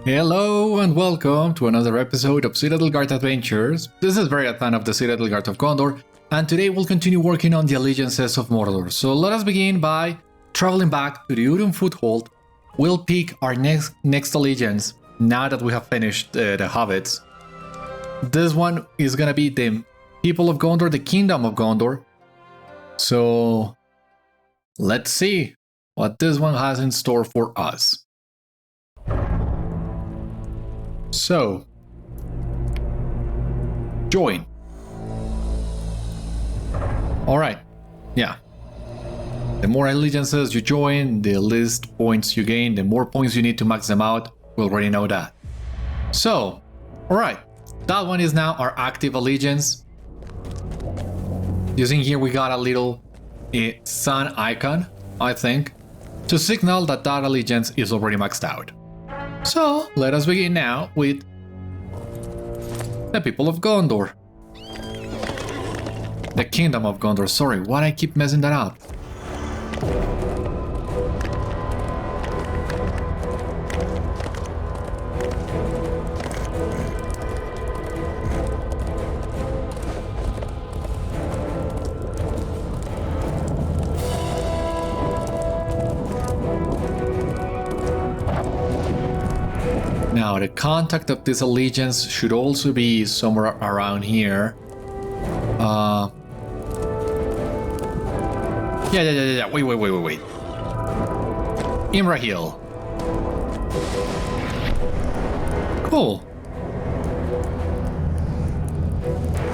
Hello and welcome to another episode of Citadel Guard Adventures. This is Beriathan of the Citadel Guard of Gondor, and today we'll continue working on the allegiances of Mordor. So let us begin by traveling back to the Urim Foothold. We'll pick our next allegiance now that we have finished the Hobbits. This one is gonna be the people of Gondor, the Kingdom of Gondor. So let's see what this one has in store for us. So, join. Alright, yeah. The more allegiances you join, the less points you gain, the more points you need to max them out. We already know that. So, alright, that one is now our active allegiance. Using here we got a little sun icon, I think, to signal that that allegiance is already maxed out. So, let us begin now with the people of Gondor. The Kingdom of Gondor, sorry, why I keep messing that up? Now, the contact of this allegiance should also be somewhere around here. Yeah. Wait. Imrahil. Cool.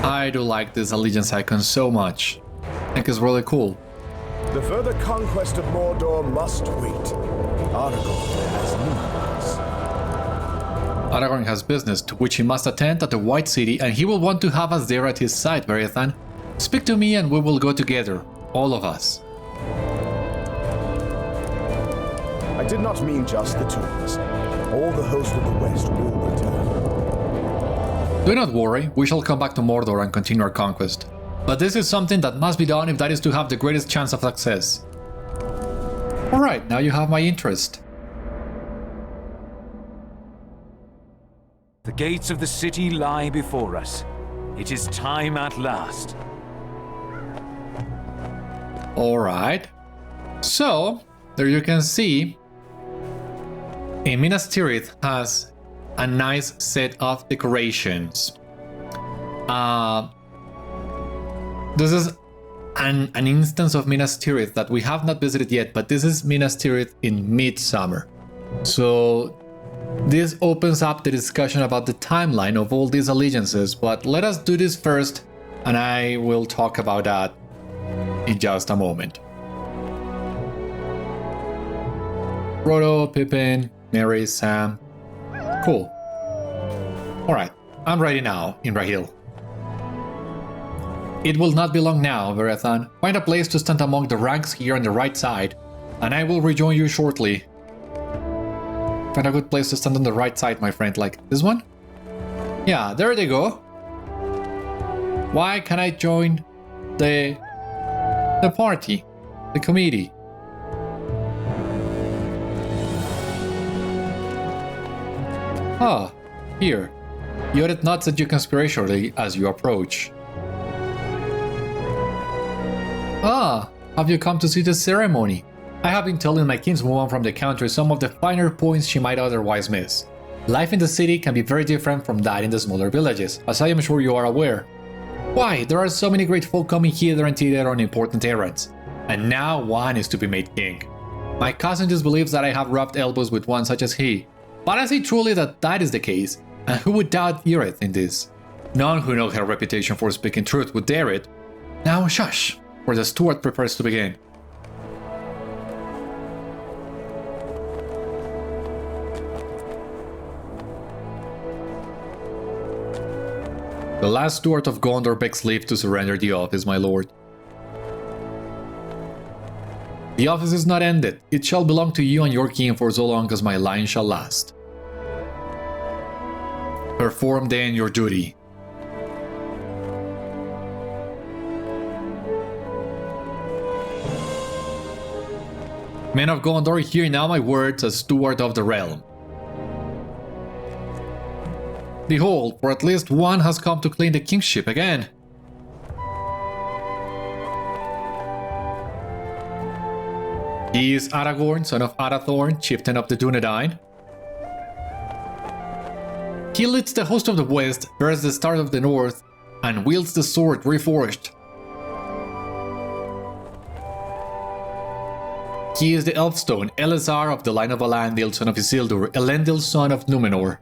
I do like this allegiance icon so much. I think it's really cool. The further conquest of Mordor must wait. Aragorn has needs. Aragorn has business to which he must attend at the White City, and he will want to have us there at his side, Beriathan. Speak to me and we will go together, all of us. I did not mean just the two of us. All the host of the West will return. Do not worry, we shall come back to Mordor and continue our conquest. But this is something that must be done if that is to have the greatest chance of success. Alright, now you have my interest. The gates of the city lie before us. It is time at last. Alright. So, there you can see, Minas Tirith has a nice set of decorations. This is an instance of Minas Tirith that we have not visited yet, but this is Minas Tirith in midsummer. So, this opens up the discussion about the timeline of all these allegiances, but let us do this first, and I will talk about that in just a moment. Frodo, Pippin, Merry, Sam. Cool. Alright, I'm ready now, Imrahil. It will not be long now, Beriathan. Find a place to stand among the ranks here on the right side, and I will rejoin you shortly. Find a good place to stand on the right side, my friend, like this one? Yeah, there they go. Why can't I join the party, the committee? Ah, here. You added nuts at you conspiratorially as you approach. Ah, have you come to see the ceremony? I have been telling my kinswoman from the country some of the finer points she might otherwise miss. Life in the city can be very different from that in the smaller villages, as I am sure you are aware. Why, there are so many great folk coming hither and thither on important errands, and now one is to be made king. My cousin just believes that I have rubbed elbows with one such as he, but I say truly that that is the case, and who would doubt Irith in this? None who know her reputation for speaking truth would dare it. Now shush, for the steward prepares to begin. The last steward of Gondor begs leave to surrender the office, my lord. The office is not ended. It shall belong to you and your king for so long as my line shall last. Perform then your duty. Men of Gondor, hear now my words as steward of the realm. Behold, for at least one has come to claim the kingship again. He is Aragorn, son of Arathorn, chieftain of the Dunedain. He leads the host of the west, bears the stars of the north, and wields the sword reforged. He is the Elfstone, Elazar of the line of Alandil, son of Isildur, Elendil, son of Númenor.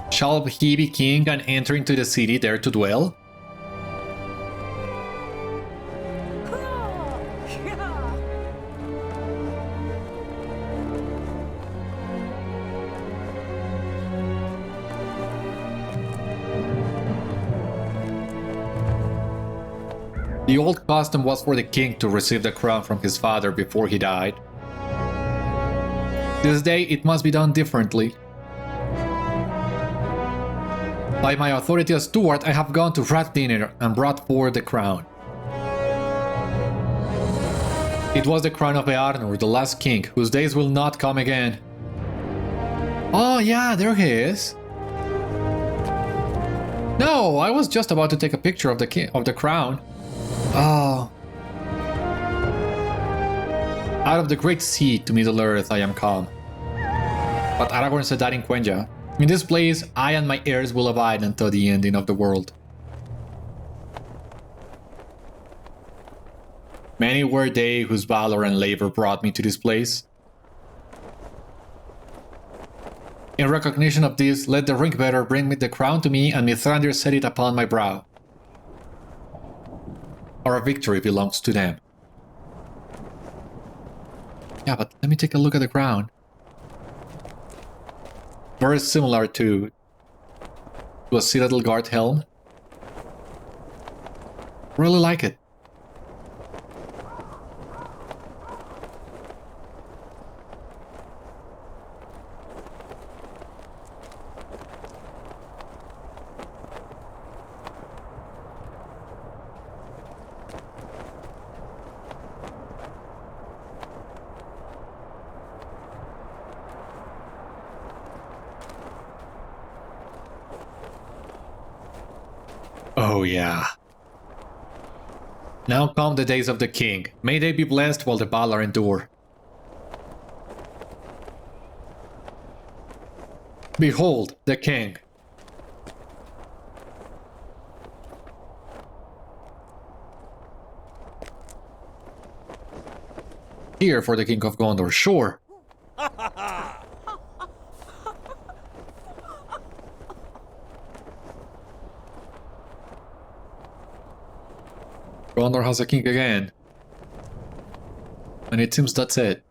Shall he be king and enter into the city there to dwell? The old custom was for the king to receive the crown from his father before he died. This day it must be done differently. By my authority as steward, I have gone to Hrathdinir and brought forth the crown. It was the crown of Earnur, the last king, whose days will not come again. Oh yeah, there he is. No, I was just about to take a picture of the crown. Oh. Out of the great sea to Middle Earth I am come. But Aragorn said that in Quenya. In this place, I and my heirs will abide until the ending of the world. Many were they whose valor and labor brought me to this place. In recognition of this, let the ring-bearer bring me the crown to me, and Mithrandir set it upon my brow. Our victory belongs to them. Yeah, but let me take a look at the crown. Very similar to a Citadel guard helm. Really like it. Oh yeah. Now come the days of the king. May they be blessed while the Valar endure. Behold, the king. Here for the king of Gondor, sure. Gondor has a king again. And it seems that's it.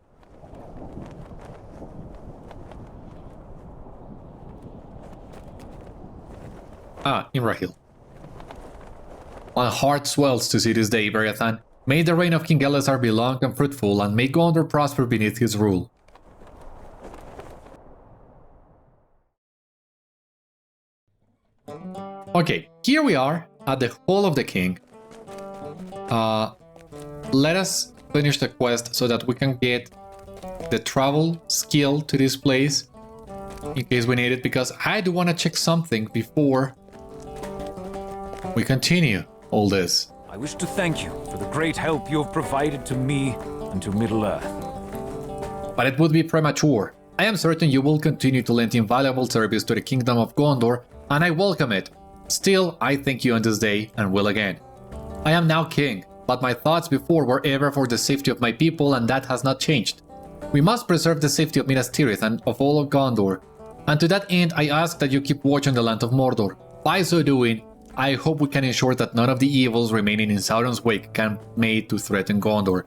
Ah, Imrahil. My heart swells to see this day, Beriathan. May the reign of King Elazar be long and fruitful, and may Gondor prosper beneath his rule. Okay, here we are at the Hall of the King. Let us finish the quest so that we can get the travel skill to this place in case we need it, because I do want to check something before we continue all this. I wish to thank you for the great help you have provided to me and to Middle-earth. But it would be premature. I am certain you will continue to lend invaluable service to the Kingdom of Gondor, and I welcome it. Still, I thank you on this day, and will again. I am now king, but my thoughts before were ever for the safety of my people, and that has not changed. We must preserve the safety of Minas Tirith and of all of Gondor, and to that end I ask that you keep watch on the land of Mordor. By so doing, I hope we can ensure that none of the evils remaining in Sauron's wake can be made to threaten Gondor.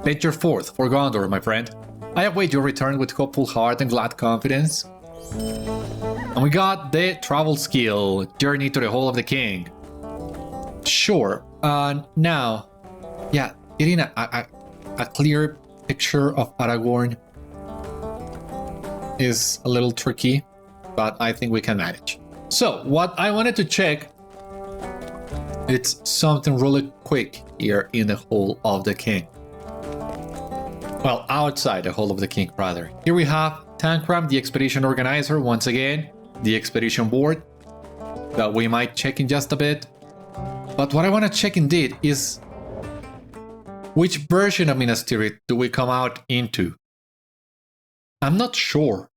Venture forth for Gondor, my friend. I await your return with hopeful heart and glad confidence. And we got the travel skill, Journey to the Hall of the King. Sure, now, yeah, getting a clear picture of Aragorn is a little tricky, but I think we can manage. So, what I wanted to check, it's something really quick here in the Hall of the King. Well, outside the Hall of the King, rather. Here we have Tankram, the expedition organizer, once again, the expedition board, that we might check in just a bit. But what I want to check indeed is which version of Minas Tirith do we come out into? I'm not sure.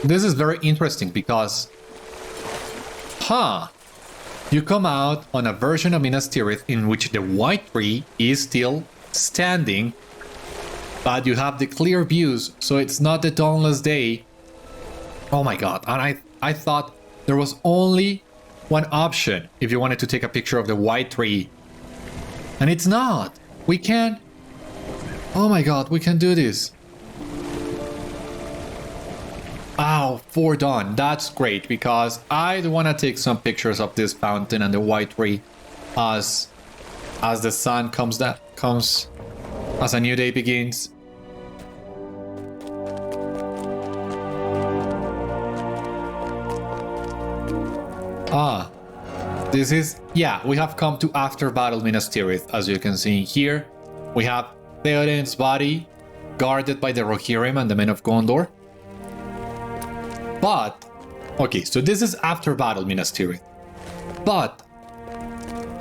This is very interesting because, you come out on a version of Minas Tirith in which the white tree is still standing, but you have the clear views, so it's not the dawnless day. Oh my god, and I thought there was only one option if you wanted to take a picture of the white tree. And it's not. We can... Oh my god, we can do this. Ow, for dawn. That's great because I want to take some pictures of this fountain and the white tree as the sun comes as a new day begins. This is, yeah, we have come to after battle Minas Tirith. As you can see here, we have Theoden's body guarded by the Rohirrim and the men of Gondor. But, okay, so this is after battle Minas Tirith. But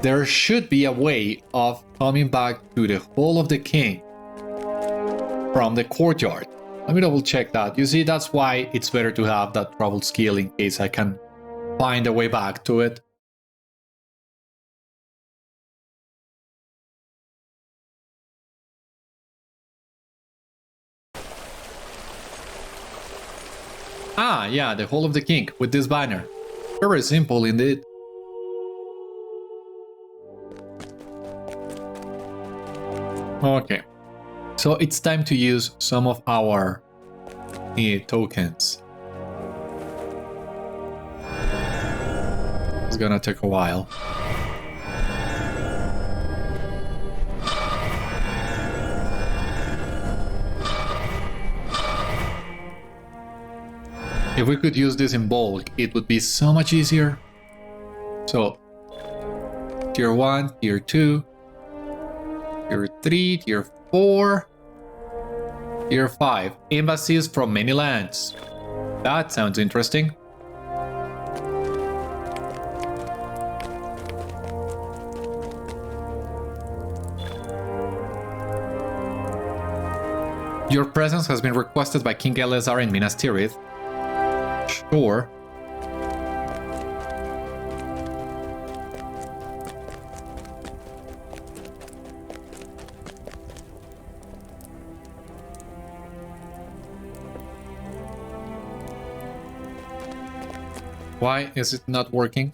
there should be a way of coming back to the Hall of the King from the courtyard. Let me double check that. You see, that's why it's better to have that travel skill in case I can find a way back to it. Ah, yeah, the Hall of the King with this banner. Very simple indeed. Okay, so it's time to use some of our tokens. It's gonna take a while. If we could use this in bulk, it would be so much easier. So, tier 1, tier 2, tier 3, tier 4, tier 5. Embassies from many lands. That sounds interesting. Your presence has been requested by King Elessar in Minas Tirith. Sure. Why is it not working?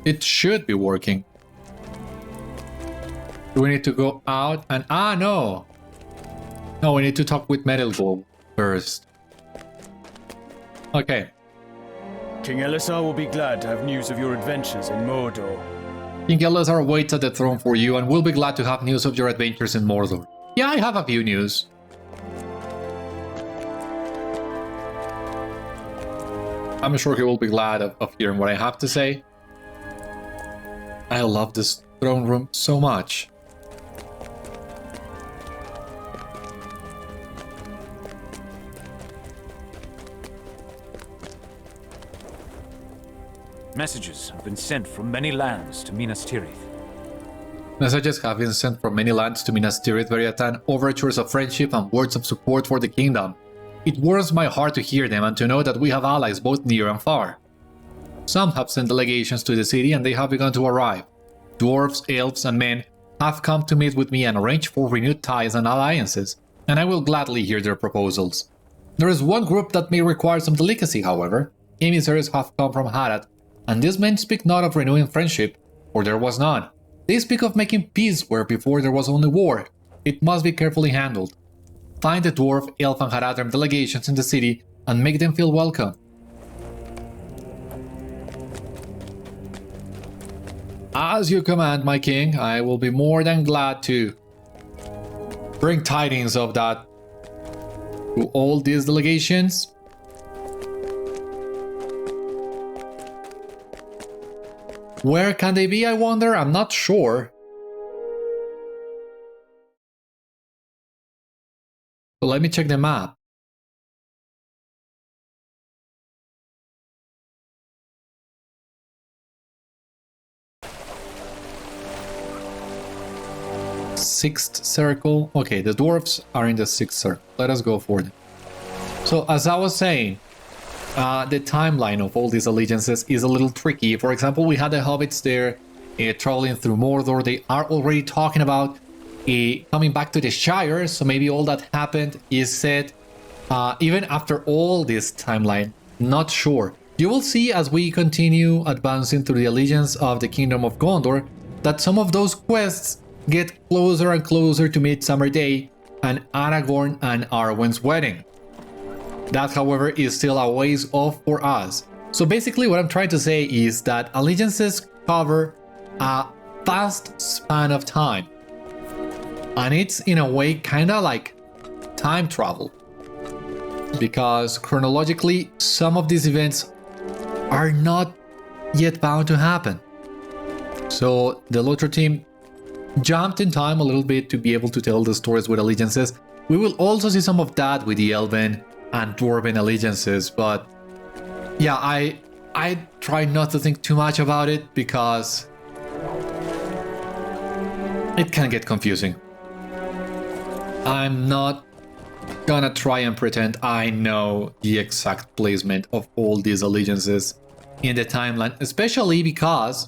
It should be working. Do we need to go out and... Ah, no! No, we need to talk with Mindolluin first. Okay. King Elessar will be glad to have news of your adventures in Mordor. King Elessar waits at the throne for you and will be glad to have news of your adventures in Mordor. Yeah, I have a few news. I'm sure he will be glad of hearing what I have to say. I love this throne room so much. Messages have been sent from many lands to Minas Tirith. Messages have been sent from many lands to Minas Tirith, Beriathan, overtures of friendship and words of support for the kingdom. It warms my heart to hear them and to know that we have allies both near and far. Some have sent delegations to the city and they have begun to arrive. Dwarves, elves, and men have come to meet with me and arrange for renewed ties and alliances, and I will gladly hear their proposals. There is one group that may require some delicacy, however. Emissaries have come from Harad, and these men speak not of renewing friendship, for there was none. They speak of making peace where before there was only war. It must be carefully handled. Find the dwarf, elf, and Haradrim delegations in the city and make them feel welcome. As you command, my king, I will be more than glad to bring tidings of that to all these delegations. Where can they be, I wonder? I'm not sure. So let me check the map. Sixth circle. Okay, the dwarves are in the sixth circle. Let us go for them. So as I was saying, the timeline of all these allegiances is a little tricky. For example, we had the hobbits there traveling through Mordor. They are already talking about coming back to the Shire, so maybe all that happened is said even after all this timeline. Not sure. You will see as we continue advancing through the allegiance of the Kingdom of Gondor that some of those quests get closer and closer to Midsummer Day and Aragorn and Arwen's wedding. That, however, is still a ways off for us. So basically what I'm trying to say is that allegiances cover a vast span of time. And it's in a way kinda like time travel. Because chronologically, some of these events are not yet bound to happen. So the LOTRO team jumped in time a little bit to be able to tell the stories with allegiances. We will also see some of that with the Elven and Dwarven allegiances, but yeah, I try not to think too much about it because it can get confusing. I'm not gonna try and pretend I know the exact placement of all these allegiances in the timeline, especially because,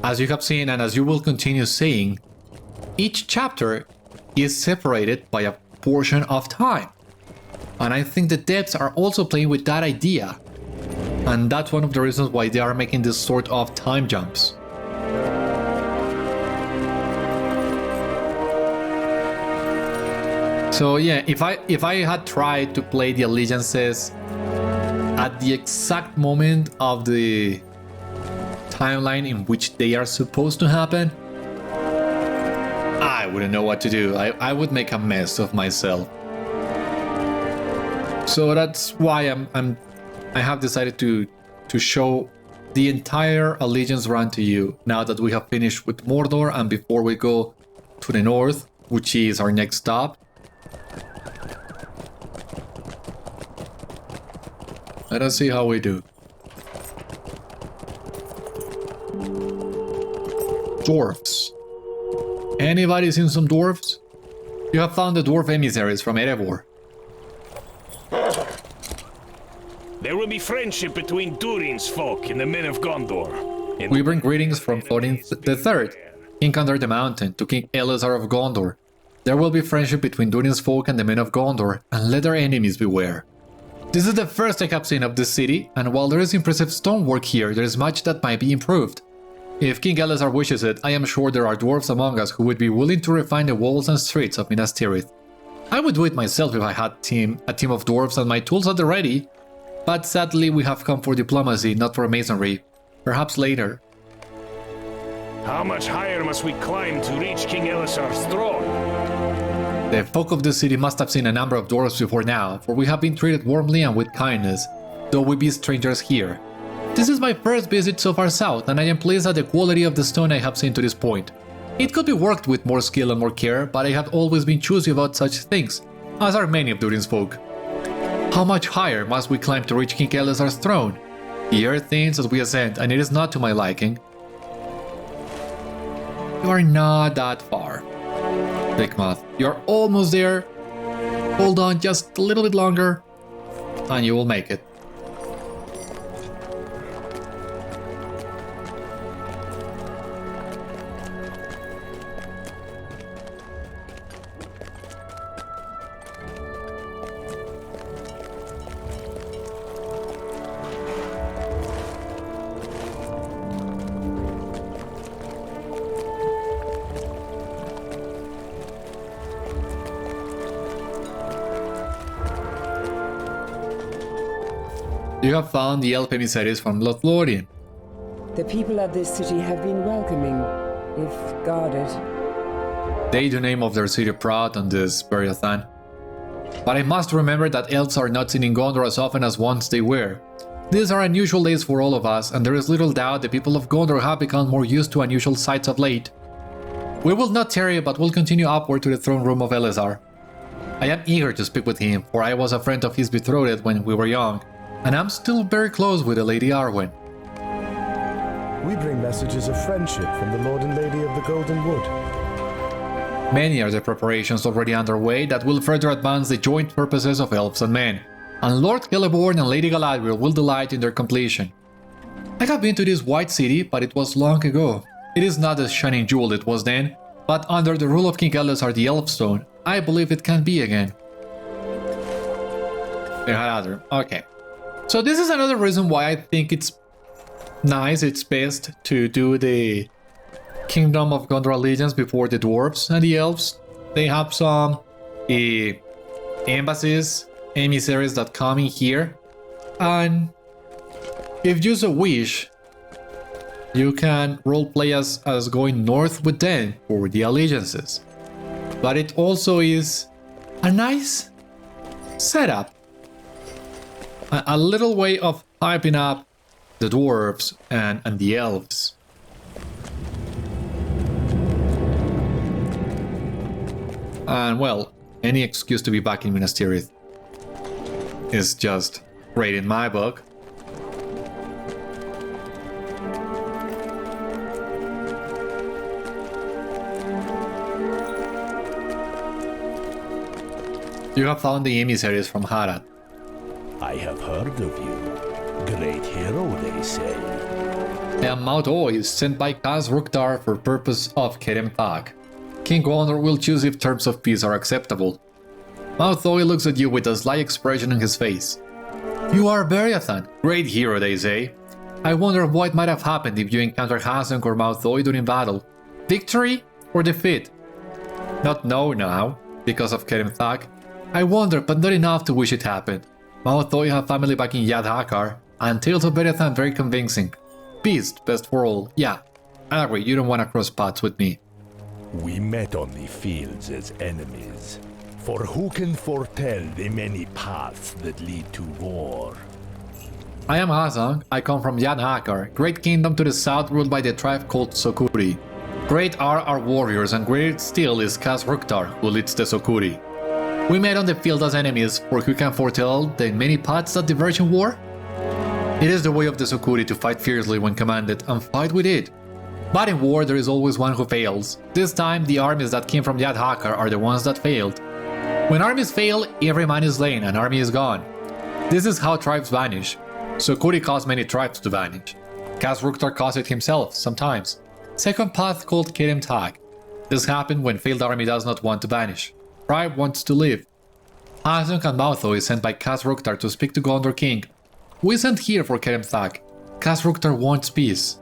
as you have seen and as you will continue seeing, each chapter is separated by a portion of time. And I think the devs are also playing with that idea. And that's one of the reasons why they are making this sort of time jumps. So yeah, if I had tried to play the allegiances at the exact moment of the timeline in which they are supposed to happen, I wouldn't know what to do. I would make a mess of myself. So that's why I have decided to show the entire allegiance run to you now that we have finished with Mordor and before we go to the north, which is our next stop. Let us see how we do. Dwarves. Anybody seen some dwarves? You have found the dwarf emissaries from Erebor. There will be friendship between Durin's folk and the men of Gondor. We bring greetings from Thorin III, King under the mountain, to King Elessar of Gondor. There will be friendship between Durin's folk and the men of Gondor, and let their enemies beware. This is the first I have seen of this city, and while there is impressive stonework here, there is much that might be improved. If King Elessar wishes it, I am sure there are dwarves among us who would be willing to refine the walls and streets of Minas Tirith. I would do it myself if I had a team of dwarves and my tools at the ready, but sadly we have come for diplomacy, not for masonry. Perhaps later. How much higher must we climb to reach King Elessar's throne? The folk of this city must have seen a number of dwarves before now, for we have been treated warmly and with kindness, though we be strangers here. This is my first visit so far south, and I am pleased at the quality of the stone I have seen to this point. It could be worked with more skill and more care, but I have always been choosy about such things, as are many of Durin's folk. How much higher must we climb to reach King Elessar's throne? The earth thins as we ascend, and it is not to my liking. You are not that far. Bigmouth, you're almost there. Hold on just a little bit longer, and you will make it. You have found the elf emissaries from LOTRO. The people of this city have been welcoming, if guarded. They do name of their city proud on this Beriathan. But I must remember that elves are not seen in Gondor as often as once they were. These are unusual days for all of us, and there is little doubt the people of Gondor have become more used to unusual sights of late. We will not tarry, but will continue upward to the throne room of Elessar. I am eager to speak with him, for I was a friend of his betrothed when we were young, and I'm still very close with the Lady Arwen. We bring messages of friendship from the Lord and Lady of the Golden Wood. Many are the preparations already underway that will further advance the joint purposes of elves and men, and Lord Celeborn and Lady Galadriel will delight in their completion. I have been to this white city, but it was long ago. It is not the shining jewel it was then, but under the rule of King Elessar the Elfstone, I believe it can be again. The Haradrim. Okay. So this is another reason why I think it's nice, it's best to do the Kingdom of Gondor allegiance before the dwarves and the elves. They have some embassies, emissaries that come in here, and if you so wish, you can roleplay as going north with them for the allegiances. But it also is a nice setup, a little way of hyping up the dwarves and the elves. And well, any excuse to be back in Minas Tirith is just great in my book. You have found the emissaries from Harad. I have heard of you. Great hero, they say. I am Mindolluin, sent by Khaz Rukhdar for purpose of Kerem Thak. King Gondor will choose if terms of peace are acceptable. Mindolluin looks at you with a sly expression on his face. You are Beriathan, great hero, they say. I wonder what might have happened if you encountered Hazen or Mindolluin during battle. Victory or defeat? Not know now, because of Kerem Thak. I wonder, but not enough to wish it happened. Mindolluin have family back in Yad Hakar, and tales of Beriathan very convincing. Peace, best for all, yeah. I agree, you don't want to cross paths with me. We met on the fields as enemies. For who can foretell the many paths that lead to war? I am Hazang, I come from Yad Hakar, great kingdom to the south ruled by the tribe called Sokuri. Great are our warriors, and great still is Khaz Rukhdar, who leads the Sokuri. We met on the field as enemies, for who can foretell the many paths that diverge in war? It is the way of the Sokuri to fight fiercely when commanded, and fight with it. But in war there is always one who fails. This time the armies that came from Yad Hakar are the ones that failed. When armies fail, every man is slain, an army is gone. This is how tribes vanish. Sokuri caused many tribes to vanish. Khaz Rukhdar caused it himself, sometimes. Second path called Kerem Thak. This happened when failed army does not want to vanish. Tribe wants to live. Hazung and Mindolluin is sent by Khaz Rukhdar to speak to Gondor King. We sent here for Kerem Thak. Khaz Rukhdar wants peace.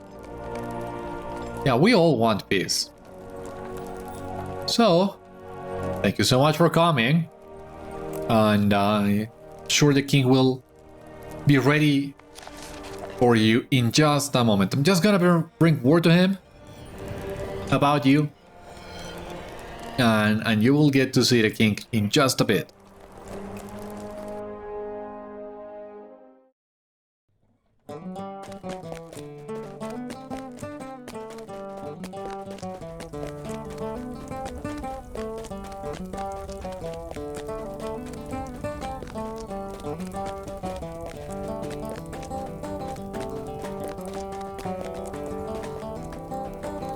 Yeah, we all want peace. So, thank you so much for coming. And I'm sure the king will be ready for you in just a moment. I'm just gonna bring word to him about you. And you will get to see the king in just a bit.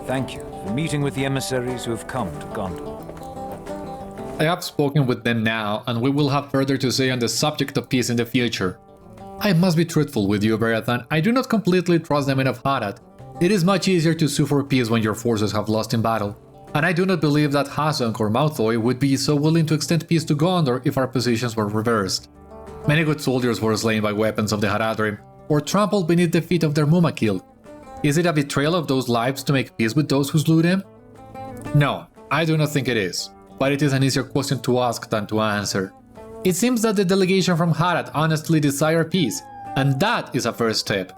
Thank you for meeting with the emissaries who have come to Gondor. I have spoken with them now, and we will have further to say on the subject of peace in the future. I must be truthful with you, Beriathan. I do not completely trust the men of Harad. It is much easier to sue for peace when your forces have lost in battle. And I do not believe that Hazung or Mindolluin would be so willing to extend peace to Gondor if our positions were reversed. Many good soldiers were slain by weapons of the Haradrim, or trampled beneath the feet of their Mumakil. Is it a betrayal of those lives to make peace with those who slew them? No, I do not think it is, but it is an easier question to ask than to answer. It seems that the delegation from Harad honestly desire peace, and that is a first step.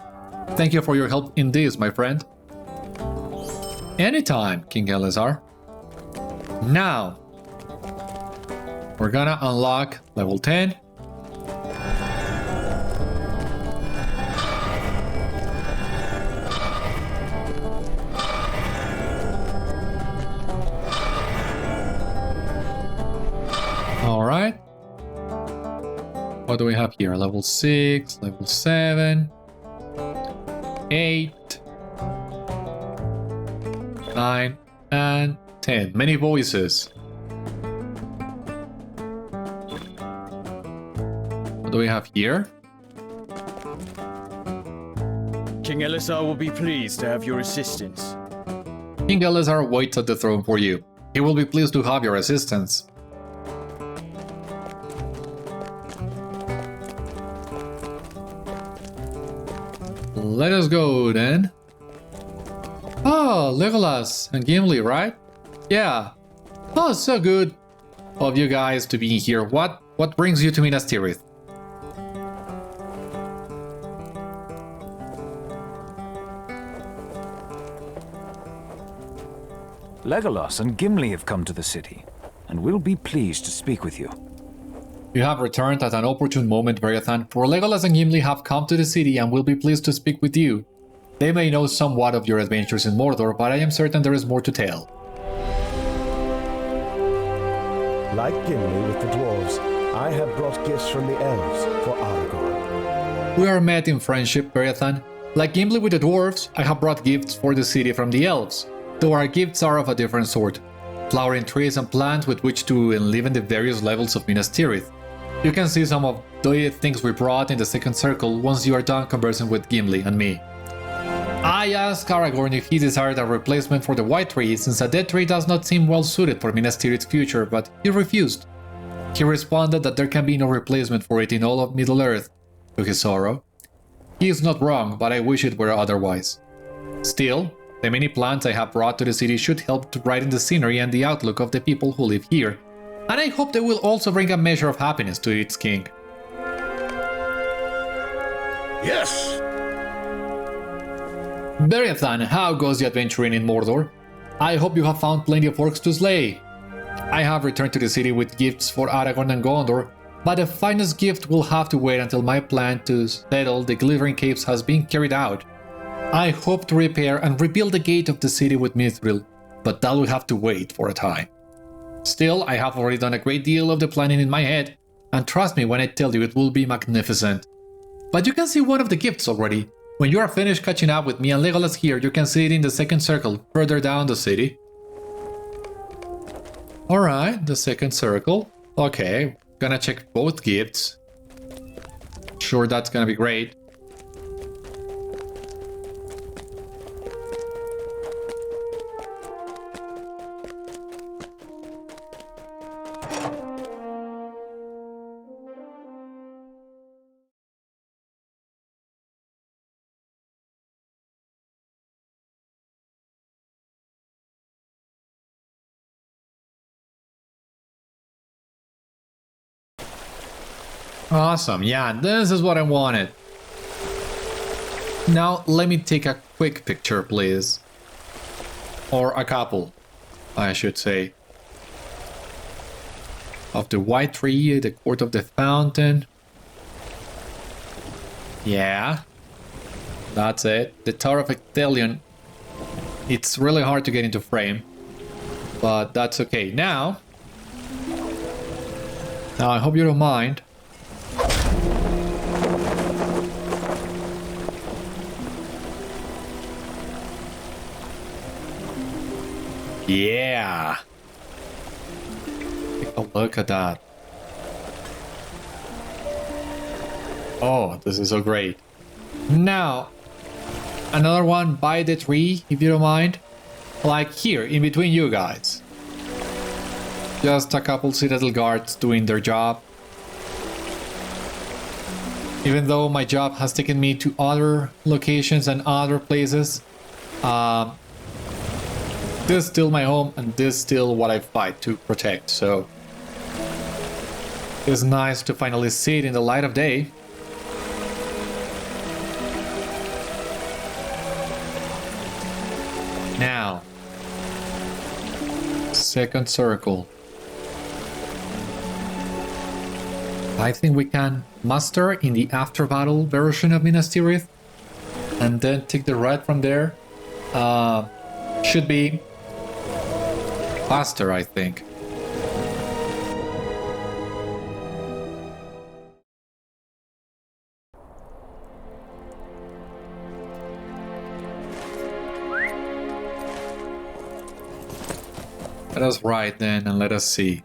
Thank you for your help in this, my friend. Anytime, King Elessar. Now, we're gonna unlock level 10. do we have here? Level 6, level 7, 8, 9, and 10. Many voices. What do we have here? King Elisar will be pleased to have your assistance. King Elisar waits at the throne for you. He will be pleased to have your assistance. Let us go then. Oh, Legolas and Gimli, right? Yeah. Oh, so good of you guys to be here. What brings you to Minas Tirith? Legolas and Gimli have come to the city, and we'll be pleased to speak with you. You have returned at an opportune moment, Beriathan, for Legolas and Gimli have come to the city and will be pleased to speak with you. They may know somewhat of your adventures in Mordor, but I am certain there is more to tell. Like Gimli with the dwarves, I have brought gifts from the elves for Aragorn. We are met in friendship, Beriathan. Like Gimli with the dwarves, I have brought gifts for the city from the elves, though our gifts are of a different sort. Flowering trees and plants with which to enliven the various levels of Minas Tirith. You can see some of the things we brought in the second circle once you are done conversing with Gimli and me. I asked Aragorn if he desired a replacement for the white tree, since a dead tree does not seem well suited for Minas Tirith's future, but he refused. He responded that there can be no replacement for it in all of Middle-earth, to his sorrow. He is not wrong, but I wish it were otherwise. Still, the many plants I have brought to the city should help to brighten the scenery and the outlook of the people who live here, and I hope they will also bring a measure of happiness to its king. Yes! Beriathan, how goes the adventuring in Mordor? I hope you have found plenty of orcs to slay. I have returned to the city with gifts for Aragorn and Gondor, but the finest gift will have to wait until my plan to settle the Glittering Caves has been carried out. I hope to repair and rebuild the gate of the city with Mithril, but that will have to wait for a time. Still, I have already done a great deal of the planning in my head, and trust me when I tell you it will be magnificent. But you can see one of the gifts already. When you are finished catching up with me and Legolas here, you can see it in the second circle, further down the city. Alright, the second circle. Okay, gonna check both gifts. Sure, that's gonna be great. Awesome, yeah, this is what I wanted. Now, let me take a quick picture, please. Or a couple, I should say. Of the white tree, the court of the fountain. Yeah. That's it. The Tower of Ectelion. It's really hard to get into frame. But that's okay. Now, I hope you don't mind. Yeah! Take a look at that. Oh, this is so great. Now, another one by the tree, if you don't mind. Like here, in between you guys. Just a couple Citadel guards doing their job. Even though my job has taken me to other locations and other places, this is still my home, and this is still what I fight to protect, so it's nice to finally see it in the light of day. Now, second circle. I think we can muster in the after battle version of Minas Tirith, and then take the right from there. Should be faster, I think. Let us write then and let us see.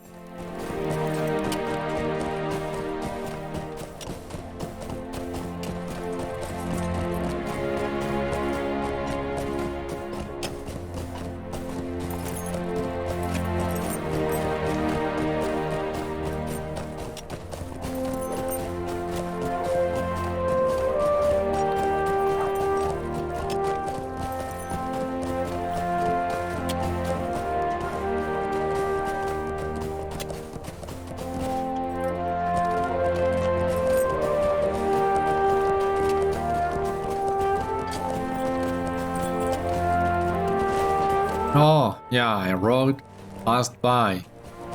Oh, yeah, I wrote passed by.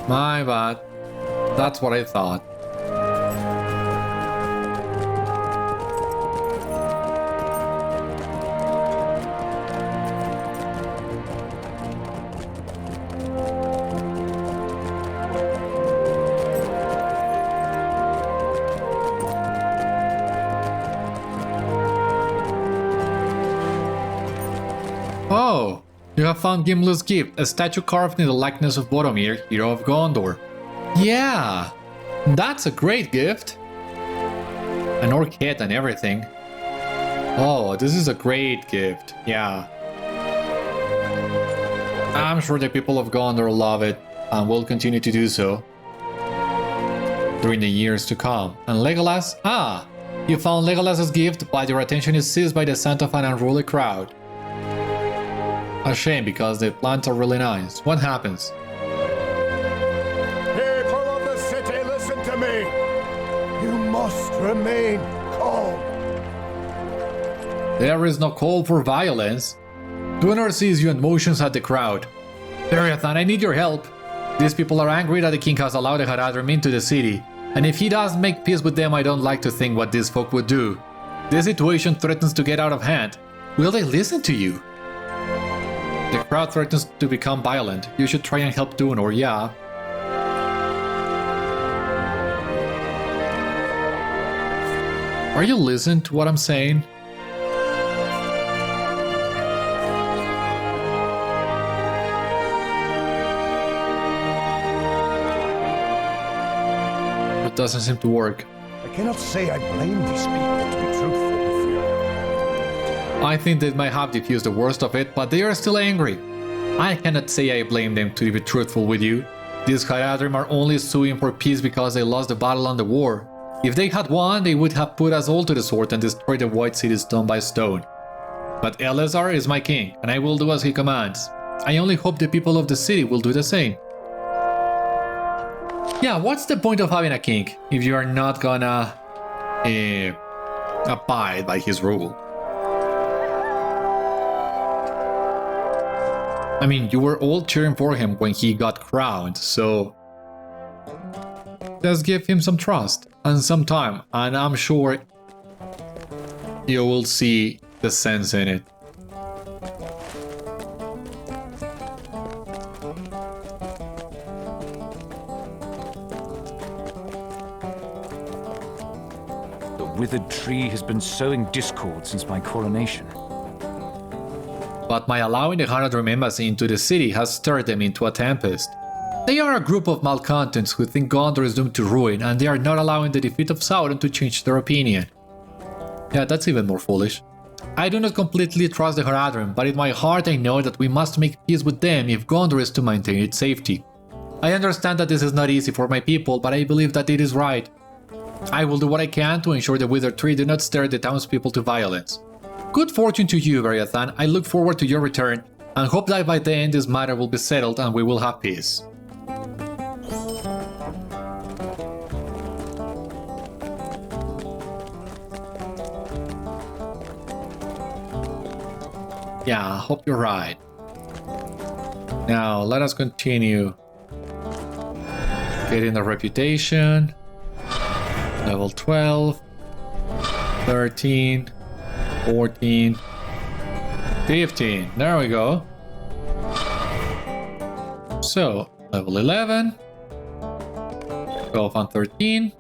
My bad. That's what I thought. Oh! You have found Gimli's gift, a statue carved in the likeness of Boromir, hero of Gondor. Yeah, that's a great gift. An orc head and everything. Oh, this is a great gift, yeah. I'm sure the people of Gondor love it, and will continue to do so during the years to come. And Legolas? Ah, you found Legolas's gift, but your attention is seized by the scent of an unruly crowd. A shame, because the plants are really nice. What happens? People of the city, listen to me! You must remain calm. There is no call for violence. Do not seize your emotions at the crowd. Beriathan, I need your help. These people are angry that the king has allowed the Haradrim into the city, and if he doesn't make peace with them, I don't like to think what these folk would do. This situation threatens to get out of hand. Will they listen to you? The crowd threatens to become violent. You should try and help Dunor, yeah. Are you listening to what I'm saying? It doesn't seem to work. I cannot say I blame these people, to be truthful with you. I think they might have diffused the worst of it, but they are still angry. I cannot say I blame them, to be truthful with you. These Haradrim are only suing for peace because they lost the battle and the war. If they had won, they would have put us all to the sword and destroyed the White City stone by stone. But Eleazar is my king, and I will do as he commands. I only hope the people of the city will do the same. Yeah, what's the point of having a king if you are not gonna abide by his rule? I mean, you were all cheering for him when he got crowned, so just give him some trust and some time, and I'm sure you will see the sense in it. The withered tree has been sowing discord since my coronation. But my allowing the Haradrim embassy into the city has stirred them into a tempest. They are a group of malcontents who think Gondor is doomed to ruin, and they are not allowing the defeat of Sauron to change their opinion. Yeah, that's even more foolish. I do not completely trust the Haradrim, but in my heart I know that we must make peace with them if Gondor is to maintain its safety. I understand that this is not easy for my people, but I believe that it is right. I will do what I can to ensure the withered tree do not stir the townspeople to violence. Good fortune to you, Beriathan. I look forward to your return, and hope that by then this matter will be settled and we will have peace. Yeah, I hope you're right. Now, let us continue getting the reputation. Level 12, 13, 14, 15. There we go. So, level 11, 12 and 13,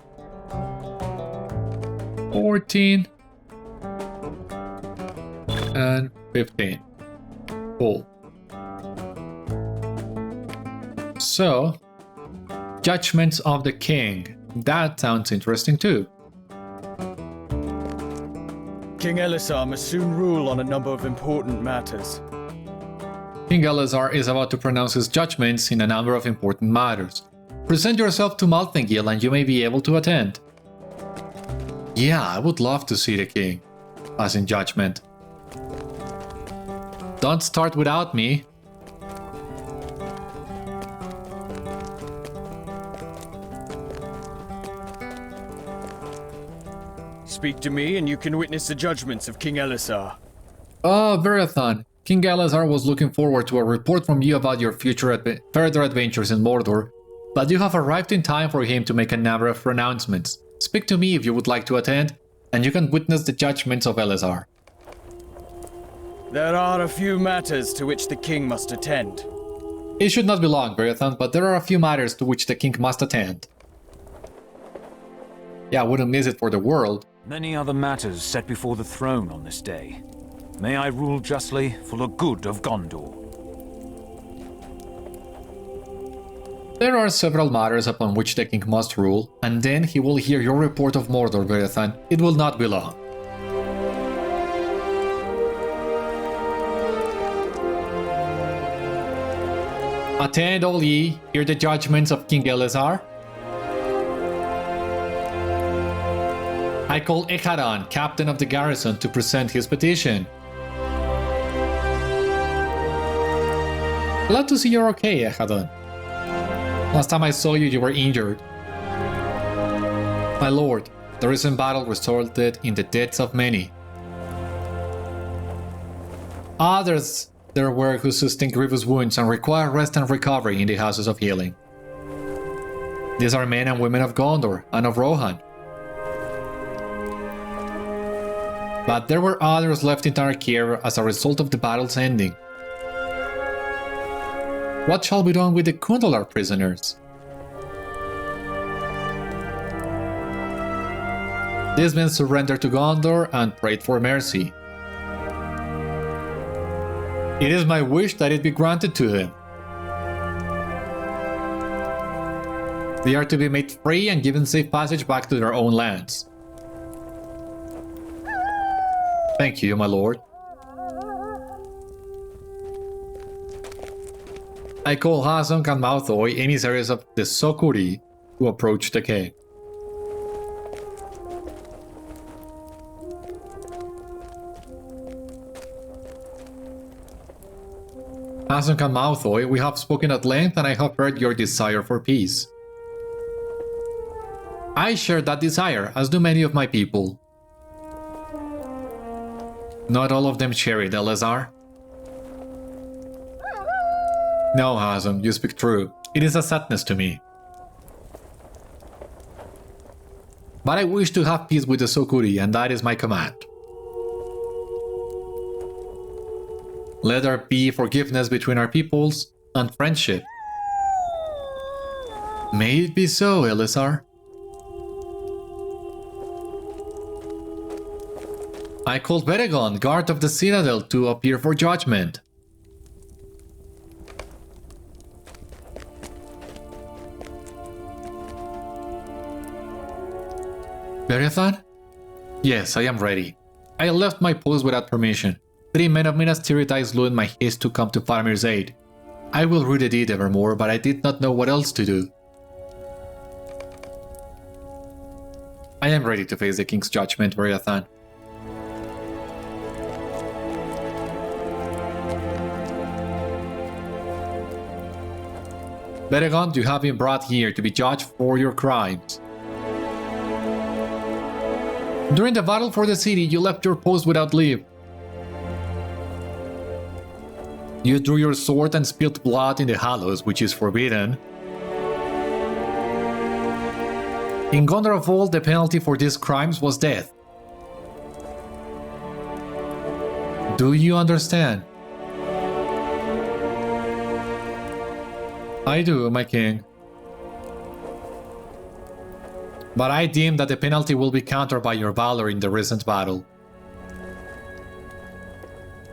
14, and 15. Cool. So, judgments of the king. That sounds interesting too. King Elisar must soon rule on a number of important matters. King Elazar is about to pronounce his judgments in a number of important matters. Present yourself to Malthengil and you may be able to attend. Yeah, I would love to see the king, as in judgment. Don't start without me. Speak to me and you can witness the judgments of King Elisar. Oh, Beriathan. King Elazar was looking forward to a report from you about your further adventures in Mordor, but you have arrived in time for him to make a number of pronouncements. Speak to me if you would like to attend, and you can witness the judgments of Elazar. There are a few matters to which the king must attend. It should not be long, Beriathan, but there are a few matters to which the king must attend. Yeah, I wouldn't miss it for the world. Many other matters set before the throne on this day. May I rule justly for the good of Gondor. There are several matters upon which the king must rule, and then he will hear your report of Mordor, Beriathan. It will not be long. Attend, all ye, hear the judgments of King Elazar. I call Haradrim, captain of the garrison, to present his petition. Glad to see you're okay, Haradrim. Last time I saw you, you were injured. My lord, the recent battle resulted in the deaths of many. Others there were who sustained grievous wounds and require rest and recovery in the houses of healing. These are men and women of Gondor and of Rohan. But there were others left in our care as a result of the battle's ending. What shall be done with the Kundalar prisoners? These men surrendered to Gondor and prayed for mercy. It is my wish that it be granted to them. They are to be made free and given safe passage back to their own lands. Thank you, my lord. I call Hasunk and Malthoi, emissaries of the Sokuri, to approach the king. Hasunk and Malthoi, we have spoken at length and I have heard your desire for peace. I share that desire, as do many of my people. Not all of them share it, Elazar. No, Hasunk, you speak true. It is a sadness to me. But I wish to have peace with the Sokuri, and that is my command. Let there be forgiveness between our peoples and friendship. May it be so, Elazar. I called Berigon, guard of the Citadel, to appear for judgment. Beriathan? Yes, I am ready. I left my post without permission. 3 men of Minas Tirith slew in my haste to come to Faramir's aid. I will read the deed evermore, but I did not know what else to do. I am ready to face the king's judgment, Beriathan. Berigon, you have been brought here to be judged for your crimes. During the battle for the city, you left your post without leave. You drew your sword and spilled blood in the Hallows, which is forbidden. In Gondor of old, the penalty for these crimes was death. Do you understand? I do, my king. But I deem that the penalty will be countered by your valor in the recent battle.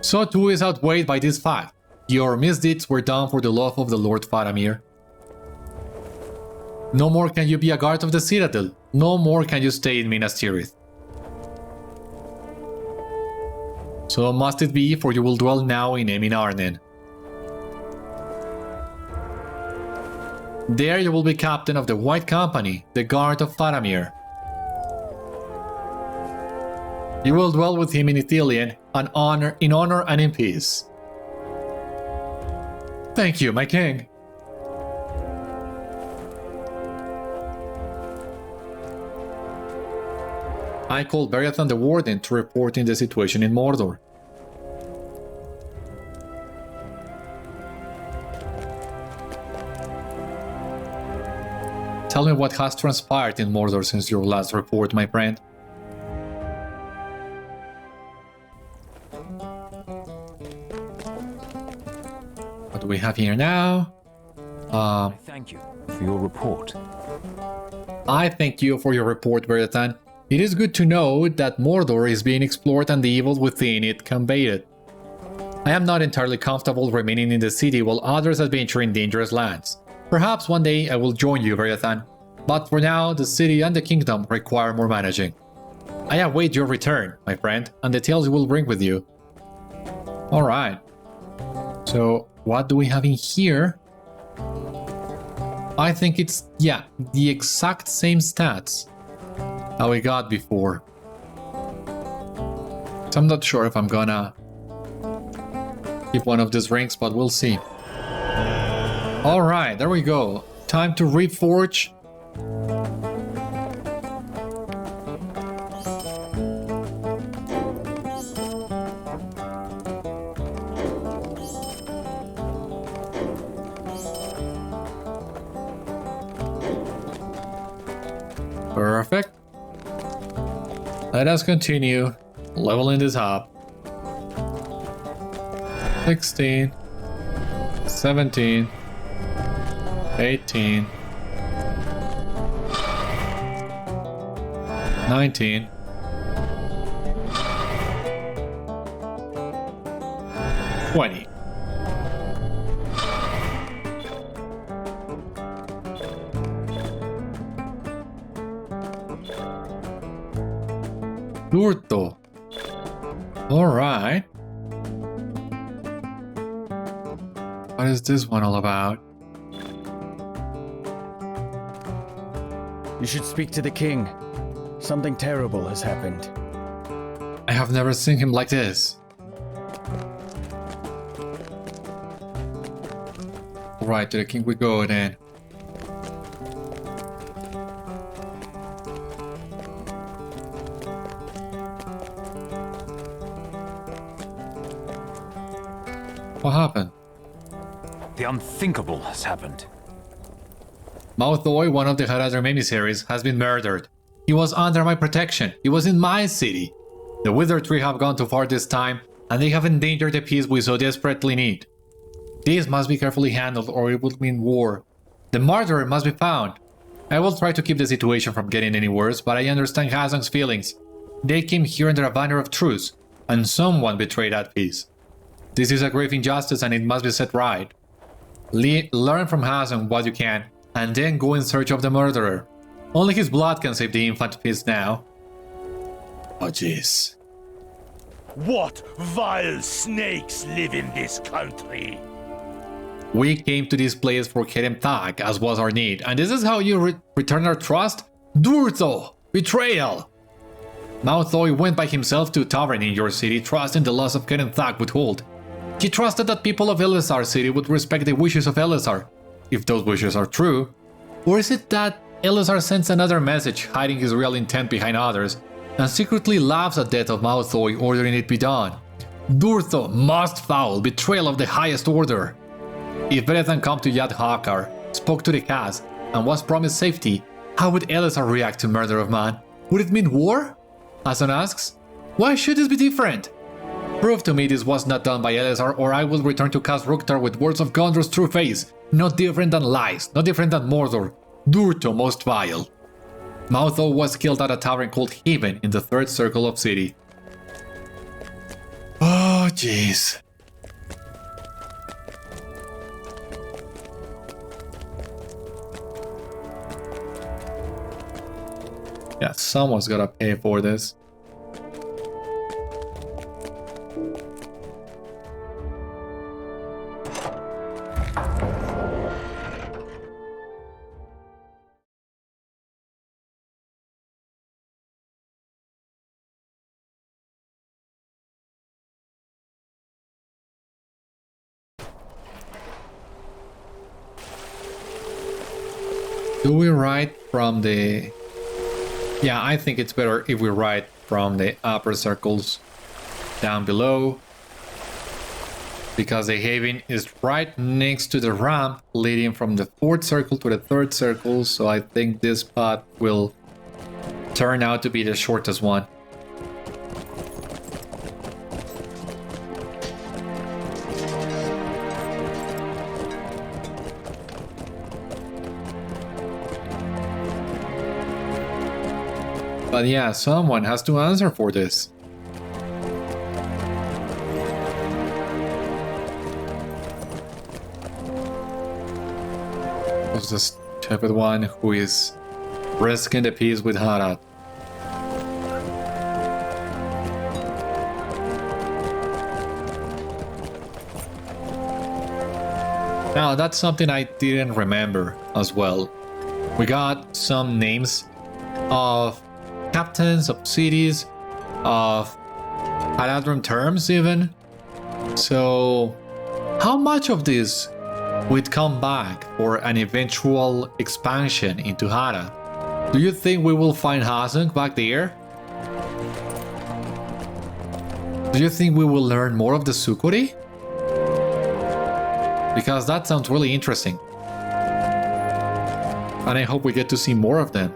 So too is outweighed by this fact. Your misdeeds were done for the love of the Lord Faramir. No more can you be a guard of the Citadel. No more can you stay in Minas Tirith. So must it be, for you will dwell now in Eminarnen. There you will be captain of the White Company, the guard of Faramir. You will dwell with him in Ithilien, in honor and in peace. Thank you, my king. I called Beriathan the Warden to report in the situation in Mordor. Tell me what has transpired in Mordor since your last report, my friend. What do we have here now? Thank you for your report. I thank you for your report, Beriathan. It is good to know that Mordor is being explored and the evil within it combated. I am not entirely comfortable remaining in the city while others adventure in dangerous lands. Perhaps one day I will join you, Beriathan. But for now, the city and the kingdom require more managing. I await your return, my friend, and the tales you will bring with you. Alright. So, what do we have in here? I think it's, yeah, the exact same stats that we got before. So I'm not sure if I'm gonna keep one of these rings, but we'll see. Alright, there we go. Time to reforge. Perfect. Let us continue leveling this up. 16, 17, 18, 19, 20. Durto. Alright. What is this one all about? You should speak to the king. Something terrible has happened. I have never seen him like this. Alright, to the king we go then. What happened? The unthinkable has happened. Malthoy, one of the Haradrim emissaries, has been murdered. He was under my protection. He was in my city. The Wither Tree have gone too far this time, and they have endangered the peace we so desperately need. This must be carefully handled or it would mean war. The murderer must be found. I will try to keep the situation from getting any worse, but I understand Hazan's feelings. They came here under a banner of truce, and someone betrayed that peace. This is a grave injustice and it must be set right. Learn from Hazan what you can, and then go in search of the murderer. Only his blood can save the infant peace now. Oh jeez. What vile snakes live in this country? We came to this place for Kerem Thag, as was our need, and this is how you return our trust? Durtho! Betrayal! Malthoy went by himself to a tavern in your city, trusting the loss of Kerem Thag would hold. He trusted that people of Elessar city would respect the wishes of Elessar, if those wishes are true. Or is it that Elessar sends another message hiding his real intent behind others, and secretly laughs at death of Malthoy, ordering it be done? Durtho must foul betrayal of the highest order. If Beriathan come to Yad Hakar, spoke to the Khaz, and was promised safety, how would Elessar react to murder of man? Would it mean war? Hasan asks. Why should this be different? Prove to me this was not done by Elessar, or I will return to Khaz Ruktar with words of Gondor's true face, not different than lies, not different than Mordor. Durtho most vile. Maltho was killed at a tavern called Haven in the third circle of city. Oh jeez. Yeah, someone's gotta pay for this. Do we write from the... Yeah, I think it's better if we write from the upper circles down below, because the haven is right next to the ramp leading from the 4th circle to the 3rd circle, so I think this path will turn out to be the shortest one. But yeah, someone has to answer for this. Who's the stupid one who is risking the peace with Harad? Now, that's something I didn't remember as well. We got some names of captains of cities, of Haradrim terms even. So how much of this would come back for an eventual expansion into Harad? Do you think we will find Hasung back there? Do you think we will learn more of the Sukuri? Because that sounds really interesting. And I hope we get to see more of them.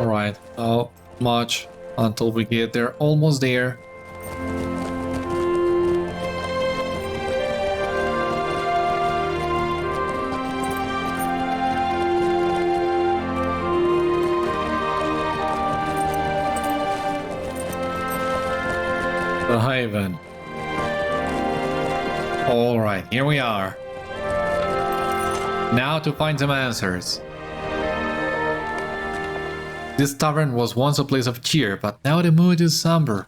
Alright, how much until we get there? Almost there. The Haven. Alright, here we are. Now to find some answers. This tavern was once a place of cheer, but now the mood is somber.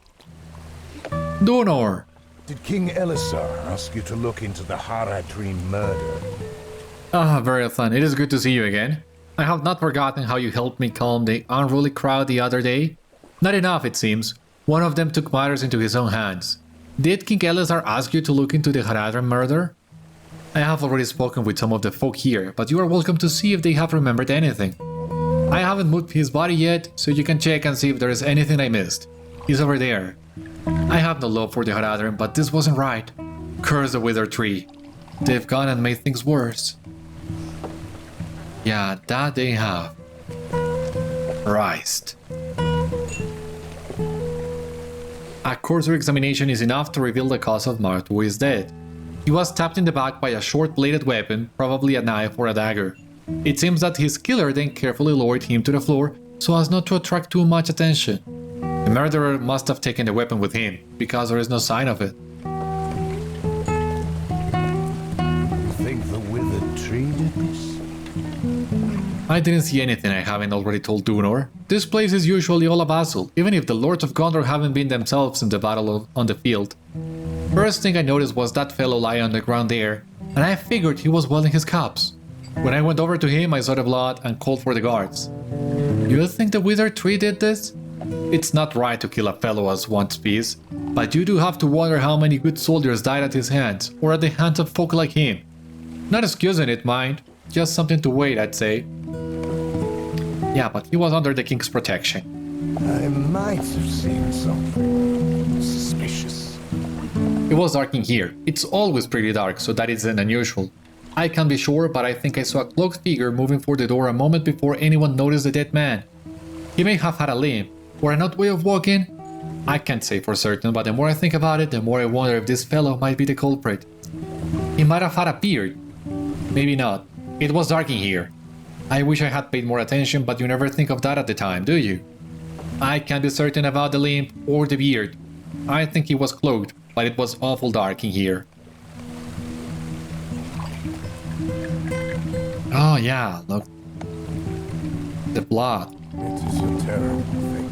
Donor! Did King Elisar ask you to look into the Haradrim murder? Ah, Beriathan, it is good to see you again. I have not forgotten how you helped me calm the unruly crowd the other day. Not enough, it seems. One of them took matters into his own hands. Did King Elisar ask you to look into the Haradrim murder? I have already spoken with some of the folk here, but you are welcome to see if they have remembered anything. I haven't moved his body yet, so you can check and see if there is anything I missed. He's over there. I have no love for the Haradrim, but this wasn't right. Curse the wither tree. They've gone and made things worse. Yeah, that they have. Christ. A cursory examination is enough to reveal the cause of Mart, who is dead. He was stabbed in the back by a short-bladed weapon, probably a knife or a dagger. It seems that his killer then carefully lowered him to the floor so as not to attract too much attention. The murderer must have taken the weapon with him, because there is no sign of it. Think the withered tree did this? I didn't see anything I haven't already told Dunor. This place is usually all a bustle, even if the Lords of Gondor haven't been themselves in the battle on the field. First thing I noticed was that fellow lying on the ground there, and I figured he was welding his cups. When I went over to him, I saw the blood and called for the guards. You think the withered tree did this? It's not right to kill a fellow as one's peace, but you do have to wonder how many good soldiers died at his hands, or at the hands of folk like him. Not excusing it, mind, just something to wait, I'd say. Yeah, but he was under the king's protection. I might have seen something suspicious. It was dark in here. It's always pretty dark, so that isn't unusual. I can't be sure, but I think I saw a cloaked figure moving for the door a moment before anyone noticed the dead man. He may have had a limp, or an odd way of walking. I can't say for certain, but the more I think about it, the more I wonder if this fellow might be the culprit. He might have had a beard. Maybe not. It was dark in here. I wish I had paid more attention, but you never think of that at the time, do you? I can't be certain about the limp or the beard. I think he was cloaked, but it was awful dark in here. Oh yeah, look. The blood. It is a terrible thing.